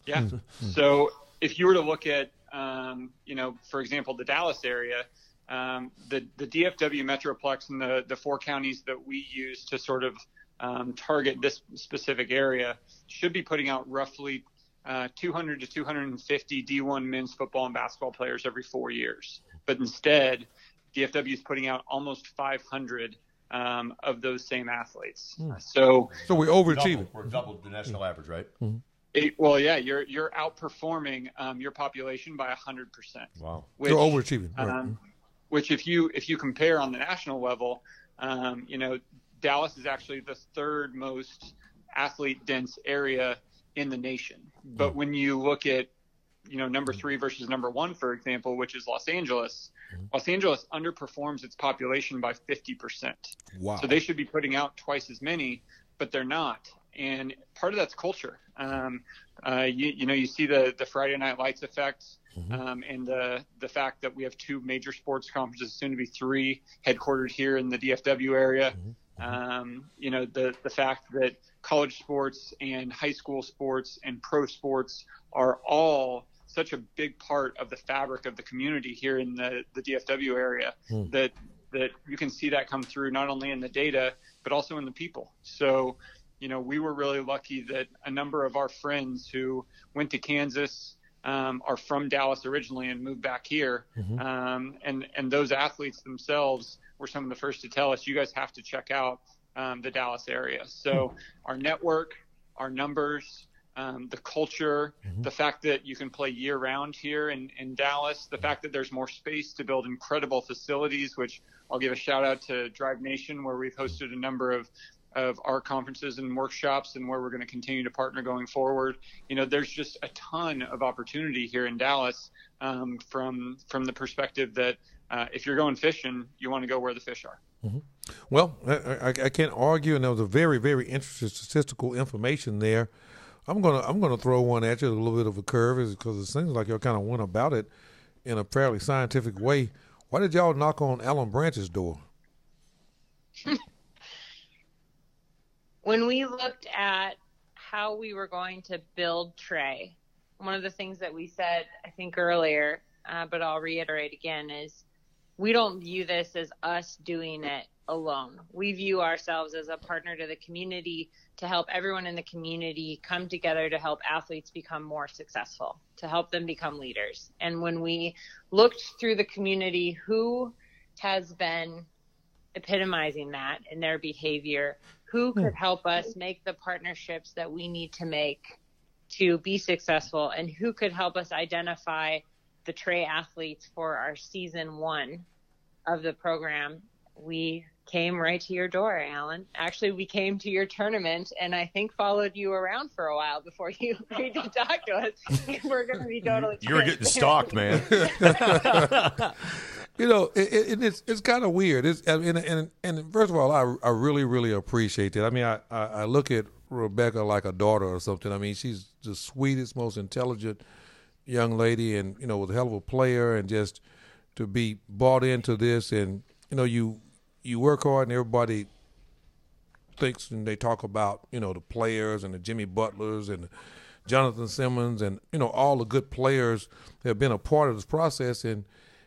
Yeah. So if you were to look at, for example, the Dallas area, the DFW Metroplex and the 4 counties that we use to sort of target this specific area should be putting out roughly 200 to 250 D1 men's football and basketball players every 4 years. But instead, DFW is putting out almost 500 of those same athletes. So we're overachieving. We're double the national average, right? You're outperforming your population by 100%. Wow. You're overachieving. Right. Which if you compare on the national level, Dallas is actually the 3rd most athlete dense area in the nation. But when you look at, number 3 versus number 1, for example, which is Los Angeles, Los Angeles underperforms its population by 50%. Wow. So they should be putting out twice as many, but they're not. And part of that's culture. You see the Friday Night Lights effect. And the fact that we have 2 major sports conferences, soon to be 3, headquartered here in the DFW area. The fact that college sports and high school sports and pro sports are all such a big part of the fabric of the community here in the DFW area that you can see that come through not only in the data, but also in the people. So, we were really lucky that a number of our friends who went to Kansas, are from Dallas originally and moved back here. And those athletes themselves were some of the first to tell us, you guys have to check out the Dallas area. So our network, our numbers, the culture, the fact that you can play year round here in Dallas, the fact that there's more space to build incredible facilities, which I'll give a shout out to Drive Nation, where we've hosted a number of our conferences and workshops, and where we're going to continue to partner going forward. There's just a ton of opportunity here in Dallas from the perspective that if you're going fishing, you want to go where the fish are. Well, I can't argue, and there was a very, very interesting statistical information there. I'm gonna throw one at you, a little bit of a curve, because it seems like y'all kind of went about it in a fairly scientific way. Why did y'all knock on Alan Branch's door? When we looked at how we were going to build Trey, one of the things that we said, I think earlier, but I'll reiterate again, is we don't view this as us doing it alone. We view ourselves as a partner to the community to help everyone in the community come together to help athletes become more successful, to help them become leaders. And when we looked through the community, who has been epitomizing that in their behavior, who could help us make the partnerships that we need to make to be successful, and who could help us identify the Trey athletes for our season 1 of the program. We came right to your door, Alan. Actually, we came to your tournament and I think followed you around for a while before you agreed to talk to us. We're going to be totally You were getting stalked, man. It's kind of weird. And first of all, I really, really appreciate it. I mean, I look at Rebecca like a daughter or something. I mean, she's the sweetest, most intelligent young lady, and was a hell of a player, and just to be bought into this, and you work hard, and everybody thinks and they talk about the players and the Jimmy Butlers and the Jonathan Simmons and all the good players that have been a part of this process. And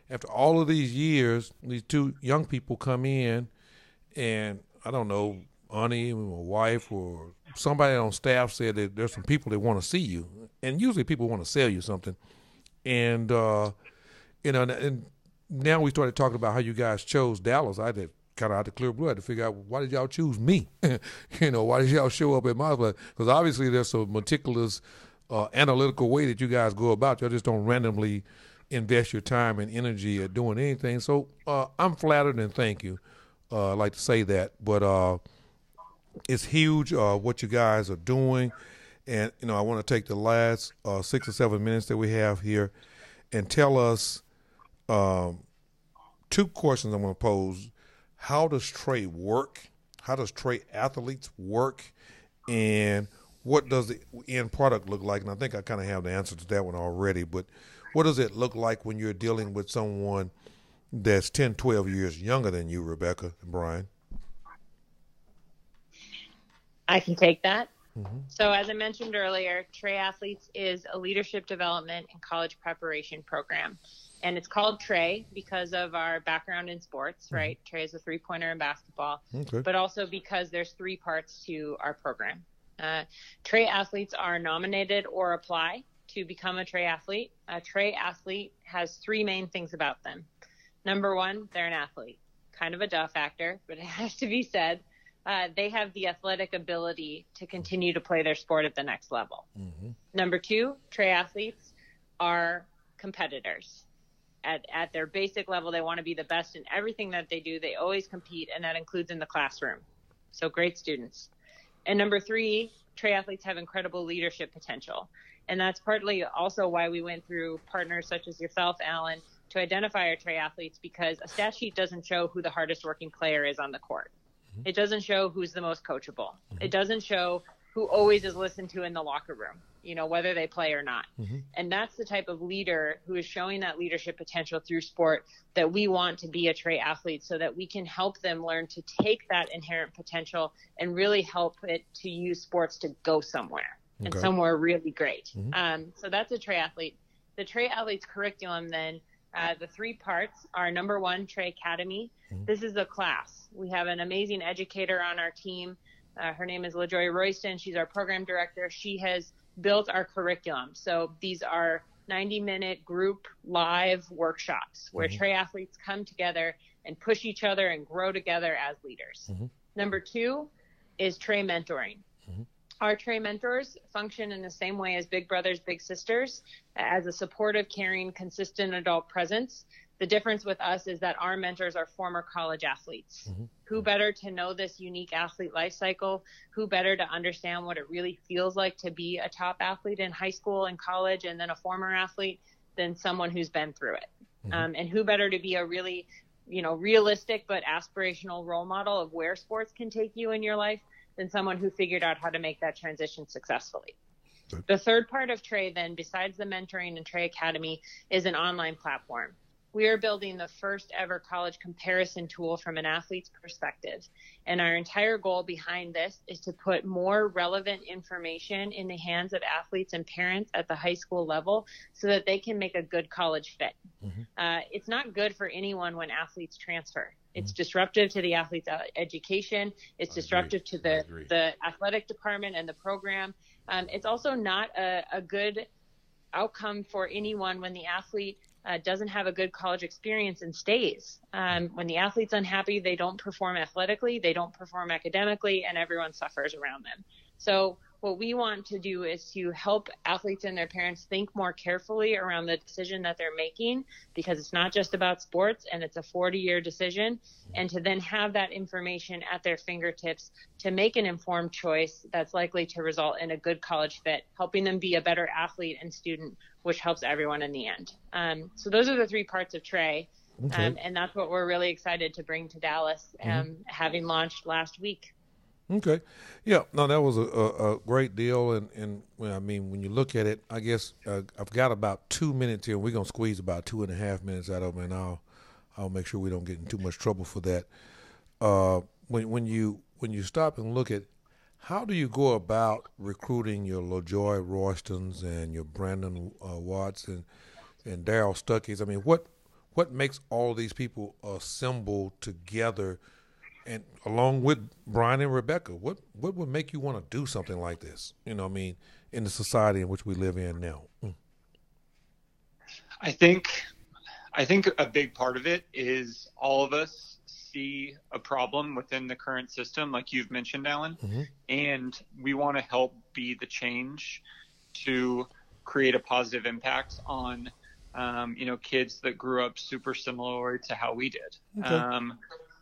after all of these years, these two young people come in, and I don't know, Annie, my wife, or somebody on staff said that there's some people that want to see you, and usually people want to sell you something, and and now we started talking about how you guys chose Dallas. I did kind of out the clear blue. I had to figure out, why did y'all choose me? Why did y'all show up at my place? Because obviously there's a meticulous, analytical way that you guys go about. Y'all just don't randomly invest your time and energy at doing anything. So I'm flattered, and thank you. I'd like to say that, but it's huge what you guys are doing, and I want to take the last 6 or 7 minutes that we have here and tell us 2 questions I'm going to pose. How does Trey work? How does Trey athletes work? And what does the end product look like? And I think I kind of have the answer to that one already, but what does it look like when you're dealing with someone that's 10, 12 years younger than you, Rebecca and Brian? I can take that. Mm-hmm. So as I mentioned earlier, Trey Athletes is a leadership development and college preparation program. And it's called Trey because of our background in sports, right? Mm-hmm. Trey is a 3-pointer in basketball, but also because there's 3 parts to our program. Trey Athletes are nominated or apply to become a Trey Athlete. A Trey Athlete has 3 main things about them. Number 1, they're an athlete. Kind of a duh factor, but it has to be said. They have the athletic ability to continue to play their sport at the next level. Mm-hmm. Number 2, Trey Athletes are competitors. At their basic level, they want to be the best in everything that they do. They always compete, and that includes in the classroom. So great students. And number 3, Trey Athletes have incredible leadership potential. And that's partly also why we went through partners such as yourself, Alan, to identify our Trey Athletes, because a stat sheet doesn't show who the hardest working player is on the court. Mm-hmm. It doesn't show who's the most coachable. Mm-hmm. It doesn't show who always is listened to in the locker room, whether they play or not. Mm-hmm. And that's the type of leader who is showing that leadership potential through sport that we want to be a Trey Athlete, so that we can help them learn to take that inherent potential and really help it to use sports to go somewhere and somewhere really great. Mm-hmm. So that's a Trey Athlete. The Trey Athlete's curriculum then, the 3 parts are, number 1, Trey Academy. Mm-hmm. This is a class. We have an amazing educator on our team. Her name is LaJoy Royston. She's our program director. She has built our curriculum. So these are 90-minute group live workshops where Trey Athletes come together and push each other and grow together as leaders. Mm-hmm. Number 2 is Trey Mentoring. Mm-hmm. Our Trey mentors function in the same way as big brothers, big sisters, as a supportive, caring, consistent adult presence. The difference with us is that our mentors are former college athletes. Mm-hmm. Who better to know this unique athlete life cycle? Who better to understand what it really feels like to be a top athlete in high school and college, and then a former athlete, than someone who's been through it? Mm-hmm. And who better to be a really, realistic but aspirational role model of where sports can take you in your life than someone who figured out how to make that transition successfully. The third part of Trey then, besides the mentoring and Trey Academy, is an online platform. We are building the first ever college comparison tool from an athlete's perspective. And our entire goal behind this is to put more relevant information in the hands of athletes and parents at the high school level so that they can make a good college fit. Mm-hmm. It's not good for anyone when athletes transfer. It's disruptive to the athlete's education. It's disruptive to the athletic department and the program. It's also not a good outcome for anyone when the athlete doesn't have a good college experience and stays. When the athlete's unhappy, they don't perform athletically, they don't perform academically, and everyone suffers around them. So what we want to do is to help athletes and their parents think more carefully around the decision that they're making, because it's not just about sports and it's a 40-year decision, and to then have that information at their fingertips to make an informed choice that's likely to result in a good college fit, helping them be a better athlete and student, which helps everyone in the end. So those are the 3 parts of Trey. Okay. And that's what we're really excited to bring to Dallas, having launched last week. Okay. Yeah, no, that was a great deal. And I mean, when you look at it, I guess I've got about 2 minutes here. We're going to squeeze about 2.5 minutes out of it, and I'll make sure we don't get in too much trouble for that. When you stop and look at how do you go about recruiting your LaJoy Roystons and your Brandon Watts and Daryl Stuckey's? I mean, what makes all these people assemble together? And along with Brian and Rebecca, what would make you want to do something like this? You know, I mean, in the society in which we live in now. I think a big part of it is all of us see a problem within the current system, like you've mentioned, Alan, and we want to help be the change to create a positive impact on, kids that grew up super similar to how we did. Okay.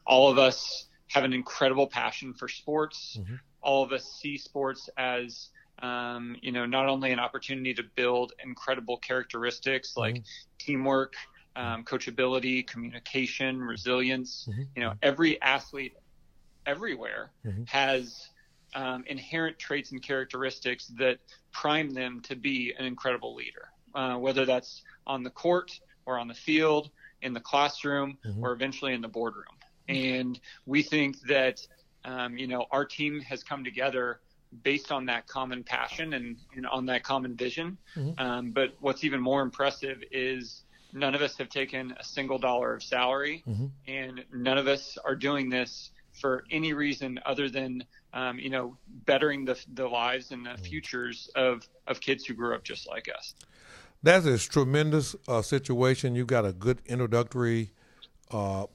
All of us have an incredible passion for sports. All of us see sports as, not only an opportunity to build incredible characteristics like teamwork, coachability, communication, resilience. Every athlete everywhere has inherent traits and characteristics that prime them to be an incredible leader, whether that's on the court or on the field, in the classroom, or eventually in the boardroom. And we think that, our team has come together based on that common passion and on that common vision. But what's even more impressive is none of us have taken a single dollar of salary, and none of us are doing this for any reason other than, bettering the lives and the futures of kids who grew up just like us. That is a tremendous situation. You've got a good introductory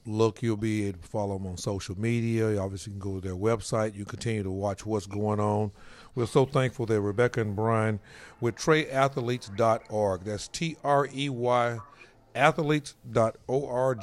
look. You'll be able to follow them on social media. You obviously can go to their website. You continue to watch what's going on. We're so thankful that Rebecca and Brian with TreyAthletes.org. That's TREY athletes.org.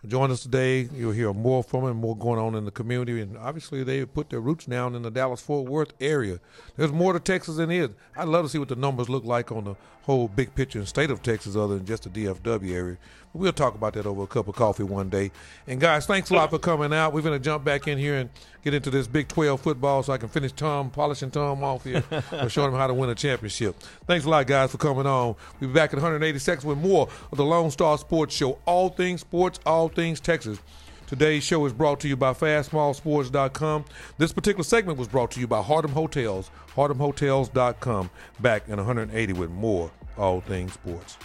Join us today. You'll hear more from them, more going on in the community. And obviously, they put their roots down in the Dallas-Fort Worth area. There's more to Texas than is. I'd love to see what the numbers look like on the whole big picture and state of Texas other than just the DFW area. But we'll talk about that over a cup of coffee one day. And, guys, thanks a lot for coming out. We're going to jump back in here and get into this Big 12 football so I can finish polishing Tom off here and showing him how to win a championship. Thanks a lot, guys, for coming on. We'll be back in 180 seconds with more of the Lonestar Sports Show. All things sports, all things Texas. Today's show is brought to you by FastSmallSports.com. This particular segment was brought to you by Harlem Hotels, HarlemHotels.com. Back in 180 with more all things sports.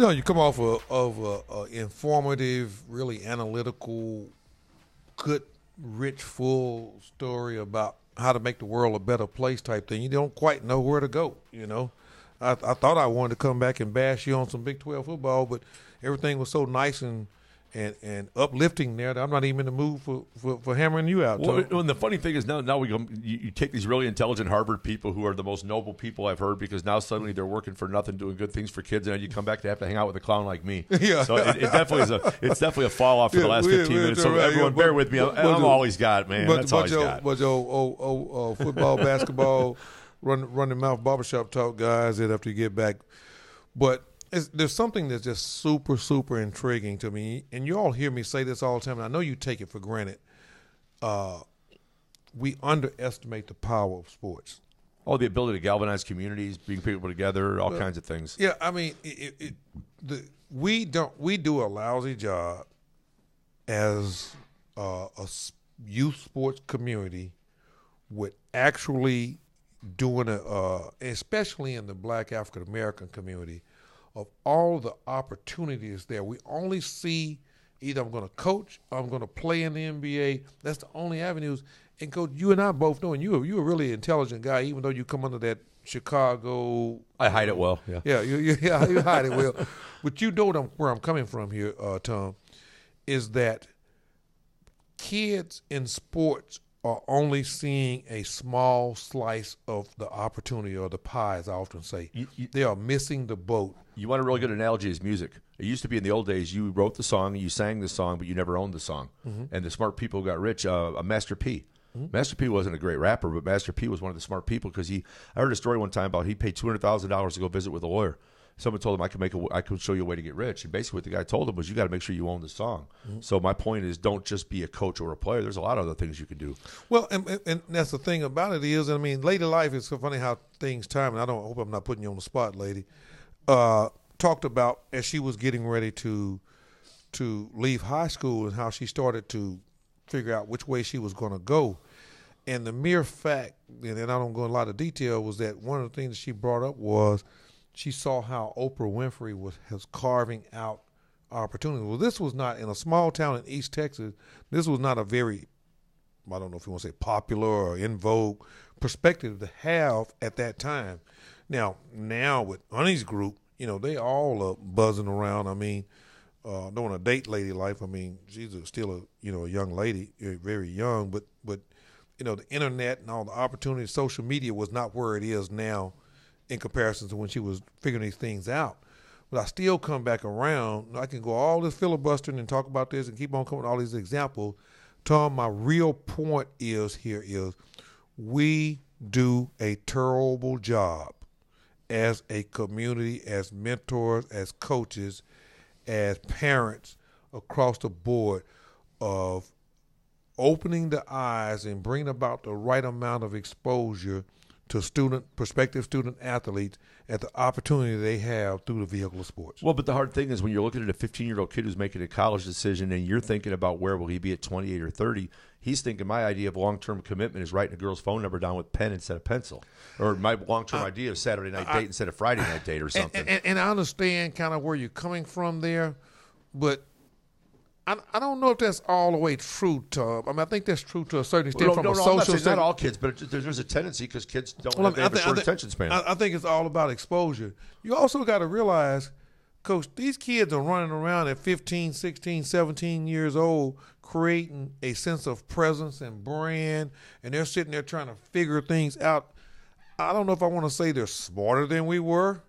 you come off of a informative, really analytical, good, rich, full story about how to make the world a better place type thing. You don't quite know where to go, I thought I wanted to come back and bash you on some Big 12 football, but everything was so nice and uplifting there that I'm not even in the mood for hammering you out. Well, and the funny thing is now we go. You take these really intelligent Harvard people who are the most noble people I've heard, because now suddenly they're working for nothing, doing good things for kids, and then you come back to have to hang out with a clown like me. Yeah. So it definitely it's definitely a fall off for the last 15 minutes. So everyone, bear with me. I'm all he's got, man. That's all he's got. But your football, basketball, running mouth barbershop talk guys that after you get back, but. There's something that's just super, super intriguing to me, and you all hear me say this all the time, and I know you take it for granted. We underestimate the power of sports. Oh, the ability to galvanize communities, bring people together, all kinds of things. Yeah, I mean, we do a lousy job as a youth sports community with actually doing especially in the Black African American community, of all the opportunities there. We only see either I'm going to coach or I'm going to play in the NBA. That's the only avenues. And Coach, you and I both know, and you're a really intelligent guy, even though you come under that Chicago. I hide it well. Yeah, you hide it well. But you know where I'm coming from here, Tom, is that kids in sports are only seeing a small slice of the opportunity or the pie, as I often say. They are missing the boat. You want a really good analogy is music. It used to be in the old days you wrote the song, you sang the song, but you never owned the song. Mm-hmm. And the smart people got rich. Master P. Mm-hmm. Master P wasn't a great rapper, but Master P was one of the smart people because I heard a story one time about he paid $200,000 to go visit with a lawyer. Someone told him I could show you a way to get rich, and basically what the guy told him was you got to make sure you own the song. Mm-hmm. So my point is, don't just be a coach or a player. There's a lot of other things you can do. Well, and that's the thing about it is, I mean, later life is so funny how things time. And I hope I'm not putting you on the spot, lady. Talked about as she was getting ready to leave high school and how she started to figure out which way she was going to go. And the mere fact, and I don't go in a lot of detail, was that one of the things that she brought up was she saw how Oprah Winfrey was carving out opportunities. Well, this was not in a small town in East Texas. This was not a very, I don't know if you want to say popular or in vogue perspective to have at that time. Now with Honey's group, they all are buzzing around. I mean, don't want to date lady life. I mean, she's still a young lady, very young, but the internet and all the opportunities, social media was not where it is now in comparison to when she was figuring these things out. But I still come back around. I can go all this filibustering and talk about this and keep on coming with all these examples. Tom, my real point is we do a terrible job as a community, as mentors, as coaches, as parents across the board of opening the eyes and bringing about the right amount of exposure to prospective student athletes at the opportunity they have through the vehicle of sports. Well, but the hard thing is when you're looking at a 15-year-old kid who's making a college decision and you're thinking about where will he be at 28 or 30, he's thinking my idea of long-term commitment is writing a girl's phone number down with pen instead of pencil. Or my long-term idea of Saturday night date instead of Friday night date or something. And I understand kind of where you're coming from there, but I don't know if that's all the way true, Tom. I mean, I think that's true to a certain extent from a social standpoint. Not all kids, but there's a tendency because kids don't have a short attention span. I think it's all about exposure. You also got to realize, Coach, these kids are running around at 15, 16, 17 years old creating a sense of presence and brand, and they're sitting there trying to figure things out. I don't know if I want to say they're smarter than we were,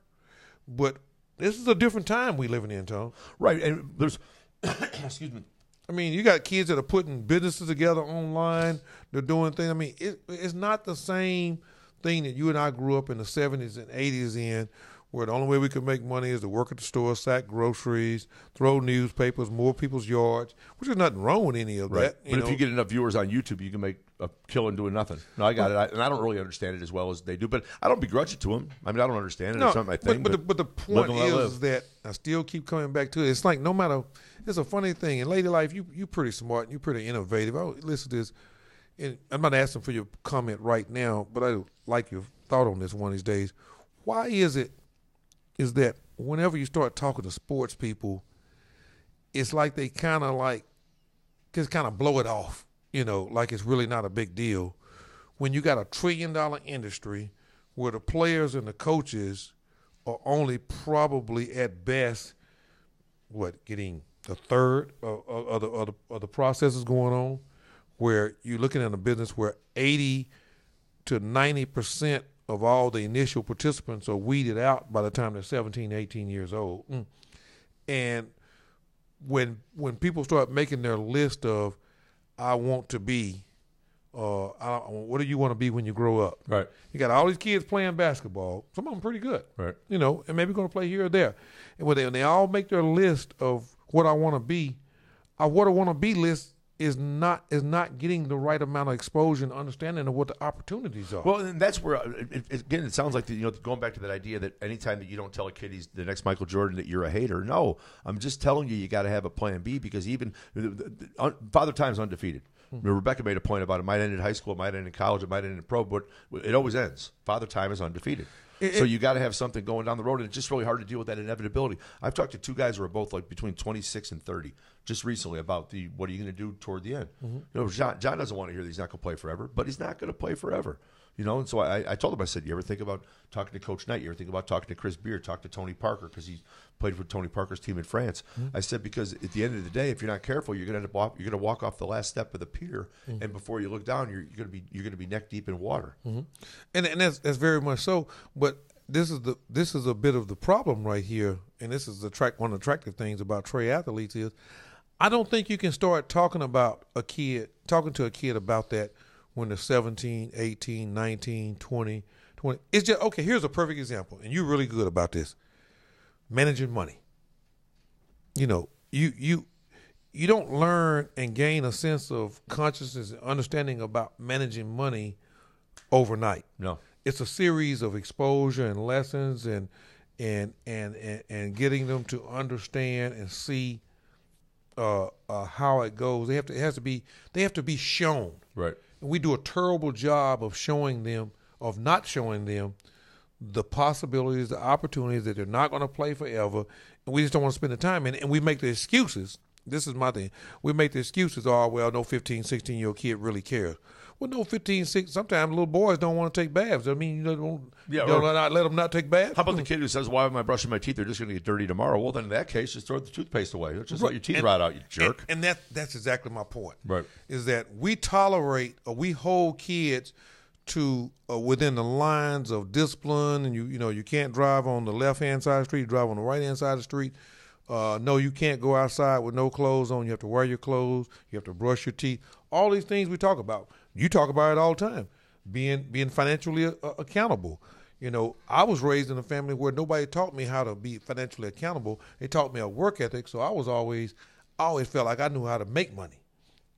but this is a different time we living in, Tom. Right, and there's excuse me. I mean, you got kids that are putting businesses together online. They're doing things. I mean, it's not the same thing that you and I grew up in the 70s and 80s in, where the only way we could make money is to work at the store, sack groceries, throw newspapers, mow people's yards, which is nothing wrong with any of that. But if you get enough viewers on YouTube, you can make a killing doing nothing. No, I got it. And I don't really understand it as well as they do, but I don't begrudge it to them. I mean, I don't understand it. No, it's not my thing. But the point is that I still keep coming back to it. It's like no matter – it's a funny thing. In lady life, you pretty smart and you're pretty innovative. Listen to this. And I'm not asking for your comment right now, but I like your thought on this one of these days. Why is that whenever you start talking to sports people, it's like they kind of just kind of blow it off, like it's really not a big deal. When you got $1 trillion industry where the players and the coaches are only probably at best, getting a third of the processes going on, where you're looking at a business where 80 to 90% of all the initial participants are weeded out by the time they're 17, 18 years old. And when people start making their list of, I want to be, what do you want to be when you grow up? Right. You got all these kids playing basketball. Some of them pretty good. Right. And maybe going to play here or there. And when they all make their list of what I want to be, what I want to be list is not getting the right amount of exposure and understanding of what the opportunities are. Well, and that's where, again, it sounds like, going back to that idea that anytime that you don't tell a kid he's the next Michael Jordan that you're a hater. No, I'm just telling you got to have a plan B, because even Father Time's undefeated. Rebecca made a point about it might end in high school, it might end in college, it might end in pro, but it always ends. Father Time is undefeated. So you got to have something going down the road, and it's just really hard to deal with that inevitability. I've talked to two guys who are both between 26 and 30 just recently about what are you going to do toward the end. John doesn't want to hear that he's not going to play forever, but he's not going to play forever. And so I told him, I said, you ever think about talking to Coach Knight? You ever think about talking to Chris Beard, talk to Tony Parker, because he played for Tony Parker's team in France. I said, because at the end of the day, if you're not careful, you're going to walk off the last step of the pier, and before you look down, you're going to be neck deep in water. And that's very much so. But this is a bit of the problem right here, and this is one of the attractive things about Trey athletes is, I don't think you can start talking to a kid about that when they're 17, 18, 19, 20. It's just, okay, here's a perfect example, and you're really good about this. Managing money. You don't learn and gain a sense of consciousness and understanding about managing money overnight. No. It's a series of exposure and lessons and getting them to understand and see how it goes. They have to be shown. Right. And we do a terrible job of not showing them the possibilities, the opportunities that they're not going to play forever, and we just don't want to spend the time. And we make the excuses. This is my thing. We make the excuses, no 15, 16-year-old kid really cares. Well, no 15, 16, sometimes little boys don't want to take baths. I mean, don't let them not take baths. How about the kid who says, why am I brushing my teeth? They're just going to get dirty tomorrow. Well, then in that case, just throw the toothpaste away. Just let your teeth rot out, you jerk. And that's exactly my point. Right. Is that we tolerate or we hold kids to within the lines of discipline, and you can't drive on the left-hand side of the street, you drive on the right-hand side of the street. No, you can't go outside with no clothes on. You have to wear your clothes. You have to brush your teeth. All these things we talk about. You talk about it all the time. Being financially accountable. I was raised in a family where nobody taught me how to be financially accountable. They taught me a work ethic, so I always felt like I knew how to make money.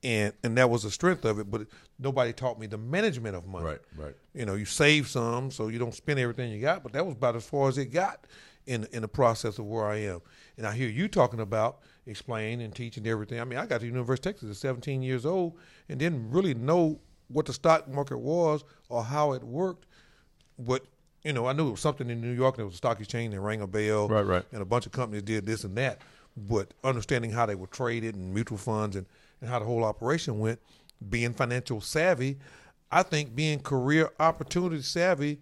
And that was the strength of it, but nobody taught me the management of money. Right. You save some so you don't spend everything you got, but that was about as far as it got in the process of where I am. And I hear you talking about explaining and teaching everything. I mean, I got to University of Texas at 17 years old and didn't really know what the stock market was or how it worked. But, I knew it was something in New York, and there was a stock exchange that rang a bell. Right. And a bunch of companies did this and that. But understanding how they were traded and mutual funds and how the whole operation went, being financial savvy, I think being career opportunity savvy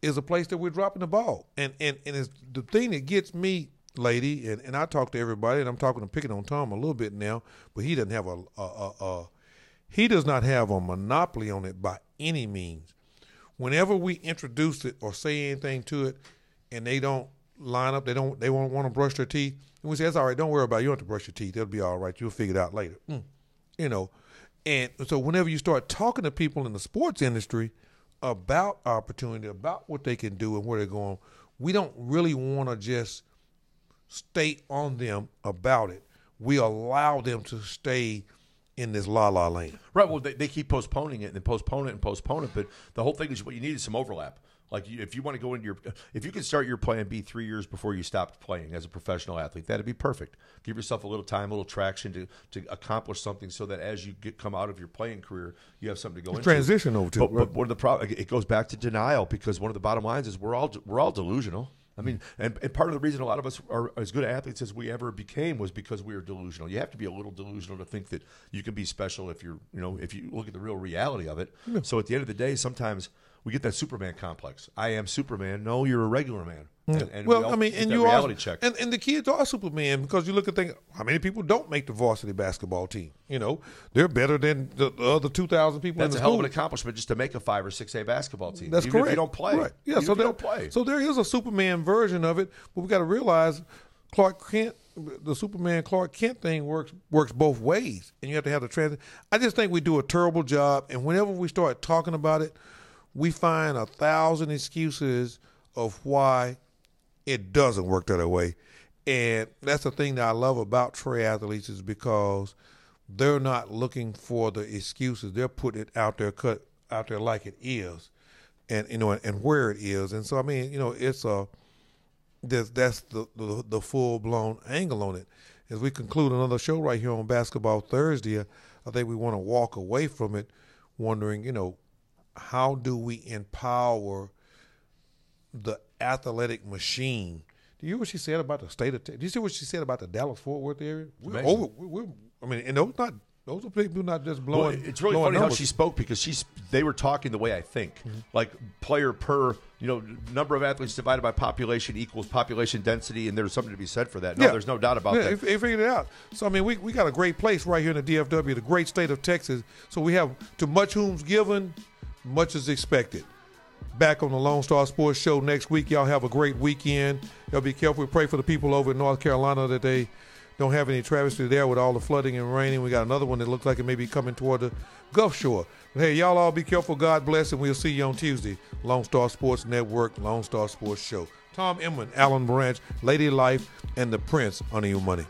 is a place that we're dropping the ball. And it's the thing that gets me, lady, and I talk to everybody, and I'm picking on Tom a little bit now, but he doesn't have he does not have a monopoly on it by any means. Whenever we introduce it or say anything to it, and they don't line up, they won't want to brush their teeth, and we say, that's all right, don't worry about it. You don't have to brush your teeth. It'll be all right. You'll figure it out later. And so whenever you start talking to people in the sports industry about opportunity, about what they can do and where they're going, we don't really want to just state on them about it. We allow them to stay in this la-la land. Right. Well, they keep postponing it and postpone it. But the whole thing is what you need is some overlap. Like if you want to go into if you can start your plan B 3 years before you stopped playing as a professional athlete, that'd be perfect. Give yourself a little time, a little traction to accomplish something, so that as you come out of your playing career, you have something to go into. Transition over to. But one of the it goes back to denial, because one of the bottom lines is we're all delusional. I mean, and part of the reason a lot of us are as good athletes as we ever became was because we were delusional. You have to be a little delusional to think that you can be special if you're, if you look at the real reality of it. Yeah. So at the end of the day, sometimes we get that Superman complex. I am Superman. No, you're a regular man. And well, I mean, and you reality are, check. And the kids are Superman because you look at things. How many people don't make the varsity basketball team? They're better than the other 2,000 people. That's in the a hell school. of an accomplishment just to make a 5 or 6A basketball team. That's even correct. If you don't play, right? Yeah. So there is a Superman version of it, but we got to realize Clark Kent, the Superman Clark Kent thing works both ways, and you have to have the transit. I just think we do a terrible job, and whenever we start talking about it, we find 1,000 excuses of why it doesn't work that way. And that's the thing that I love about Trey athletes is because they're not looking for the excuses. They're putting it out there, cut out there like it is, and and where it is. And so I mean, it's that's the full blown angle on it. As we conclude another show right here on Basketball Thursday, I think we want to walk away from it wondering, how do we empower the athletic machine? Do you hear what she said about the state of Texas? Do you see what she said about the Dallas-Fort Worth area? And those are people not just blowing. Well, it's really funny how she spoke because they were talking the way I think. Mm-hmm. Like player per, number of athletes divided by population equals population density, and there's something to be said for that. No, there's no doubt about that. They figured it out. So, I mean, we got a great place right here in the DFW, the great state of Texas. So we have to much whom's given, much is expected. Back on the Lone Star Sports Show next week. Y'all have a great weekend. Y'all be careful. We pray for the people over in North Carolina that they don't have any travesty there with all the flooding and raining. We got another one that looks like it may be coming toward the Gulf Shore. But hey, y'all all be careful. God bless, and we'll see you on Tuesday. Lone Star Sports Network, Lone Star Sports Show. Tom Emlin, Alan Branch, Lady Life, and the Prince, Honey Your Money.